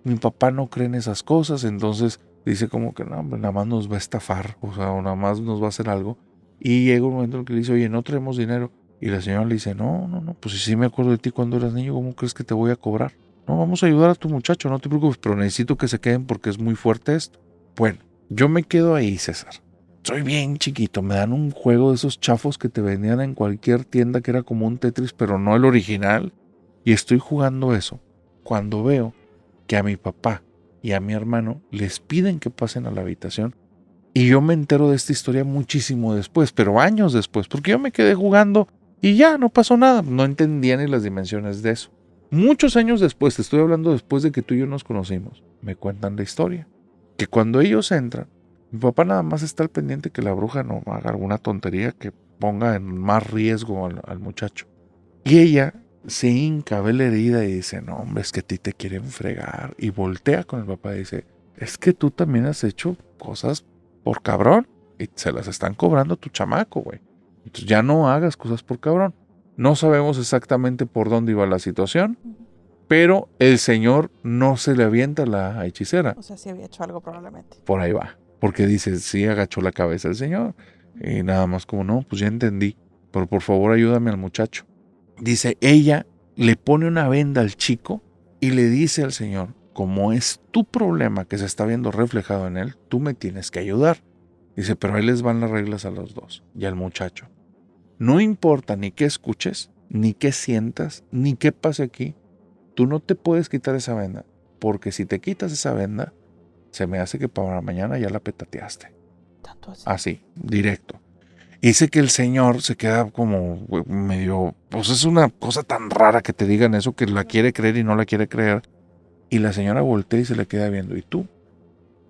Mi papá no cree en esas cosas, entonces dice como que no, hombre, nada más nos va a estafar, o sea, o nada más nos va a hacer algo. Y llega un momento en que le dice, oye, no traemos dinero. Y la señora le dice, no, pues si sí me acuerdo de ti cuando eras niño, ¿cómo crees que te voy a cobrar? No, vamos a ayudar a tu muchacho, no te preocupes, pero necesito que se queden porque es muy fuerte esto. Bueno, yo me quedo ahí, César. Soy bien chiquito, me dan un juego de esos chafos que te vendían en cualquier tienda que era como un Tetris, pero no el original. Y estoy jugando eso cuando veo que a mi papá y a mi hermano les piden que pasen a la habitación. Y yo me entero de esta historia muchísimo después, pero años después, porque yo me quedé jugando y ya no pasó nada. No entendía ni las dimensiones de eso. Muchos años después, te estoy hablando después de que tú y yo nos conocimos, me cuentan la historia. Que cuando ellos entran, mi papá nada más está al pendiente que la bruja no haga alguna tontería que ponga en más riesgo al muchacho. Y ella se hinca, ve la herida y dice, no hombre, es que a ti te quieren fregar. Y voltea con el papá y dice, es que tú también has hecho cosas por cabrón y se las están cobrando a tu chamaco, güey. Entonces ya no hagas cosas por cabrón. No sabemos exactamente por dónde iba la situación, pero el señor no se le avienta la hechicera. O sea, sí había hecho algo probablemente. Por ahí va. Porque dice, sí agachó la cabeza el señor. Y nada más como, no, pues ya entendí. Pero por favor ayúdame al muchacho. Dice, ella le pone una venda al chico y le dice al señor, como es tu problema que se está viendo reflejado en él, tú me tienes que ayudar. Dice, pero ahí les van las reglas a los dos y al muchacho. No importa ni qué escuches, ni qué sientas, ni qué pase aquí. Tú no te puedes quitar esa venda. Porque si te quitas esa venda, se me hace que para mañana ya la petateaste. Tanto así. Así, directo. Dice que el señor se queda como medio, pues es una cosa tan rara que te digan eso, que la quiere creer y no la quiere creer. Y la señora voltea y se le queda viendo. Y tú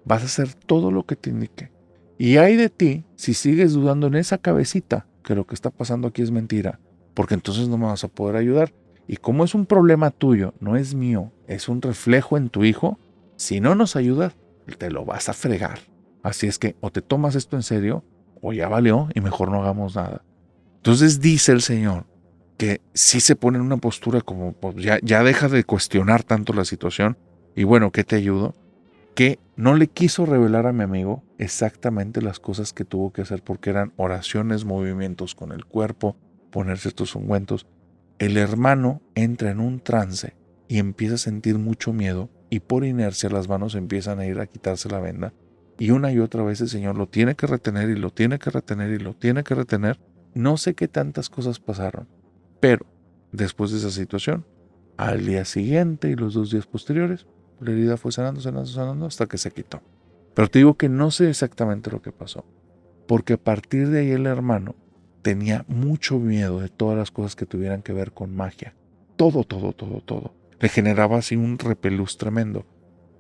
vas a hacer todo lo que te indique. Y hay de ti si sigues dudando en esa cabecita que lo que está pasando aquí es mentira. Porque entonces no me vas a poder ayudar. Y como es un problema tuyo, no es mío, es un reflejo en tu hijo, si no nos ayudas, te lo vas a fregar. Así es que o te tomas esto en serio o ya valió y mejor no hagamos nada. Entonces dice el Señor que sí se pone en una postura como pues ya deja de cuestionar tanto la situación y bueno, ¿qué te ayudo? Que no le quiso revelar a mi amigo exactamente las cosas que tuvo que hacer porque eran oraciones, movimientos con el cuerpo, ponerse estos ungüentos. El hermano entra en un trance y empieza a sentir mucho miedo y por inercia las manos empiezan a ir a quitarse la venda y una y otra vez el Señor lo tiene que retener y lo tiene que retener y lo tiene que retener. No sé qué tantas cosas pasaron, pero después de esa situación, al día siguiente y los 2 días posteriores, la herida fue sanando hasta que se quitó. Pero te digo que no sé exactamente lo que pasó, porque a partir de ahí el hermano tenía mucho miedo de todas las cosas que tuvieran que ver con magia. Todo. Le generaba así un repelús tremendo.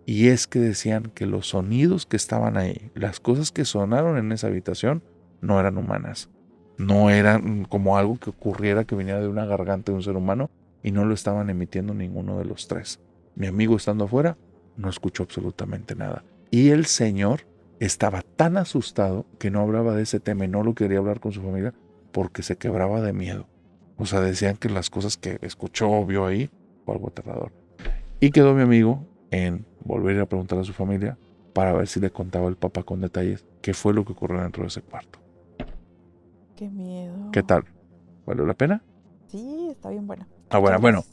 Y es que decían que los sonidos que estaban ahí, las cosas que sonaron en esa habitación, no eran humanas. No eran como algo que ocurriera que viniera de una garganta de un ser humano y no lo estaban emitiendo ninguno de los tres. Mi amigo estando afuera no escuchó absolutamente nada. Y el Señor estaba tan asustado que no hablaba de ese tema y no lo quería hablar con su familia porque se quebraba de miedo. O sea, decían que las cosas que escuchó o vio ahí fue algo aterrador. Y quedó mi amigo en volver a ir a preguntar a su familia para ver si le contaba el papá con detalles qué fue lo que ocurrió dentro de ese cuarto. Qué miedo. ¿Qué tal? ¿Valió la pena? Sí, está bien buena. Bueno,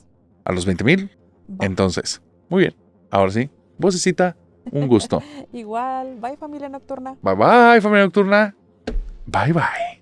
a los 20,000. Va. Entonces, muy bien. Ahora sí, vocecita, un gusto. Igual, bye familia nocturna. Bye bye, familia nocturna. Bye bye.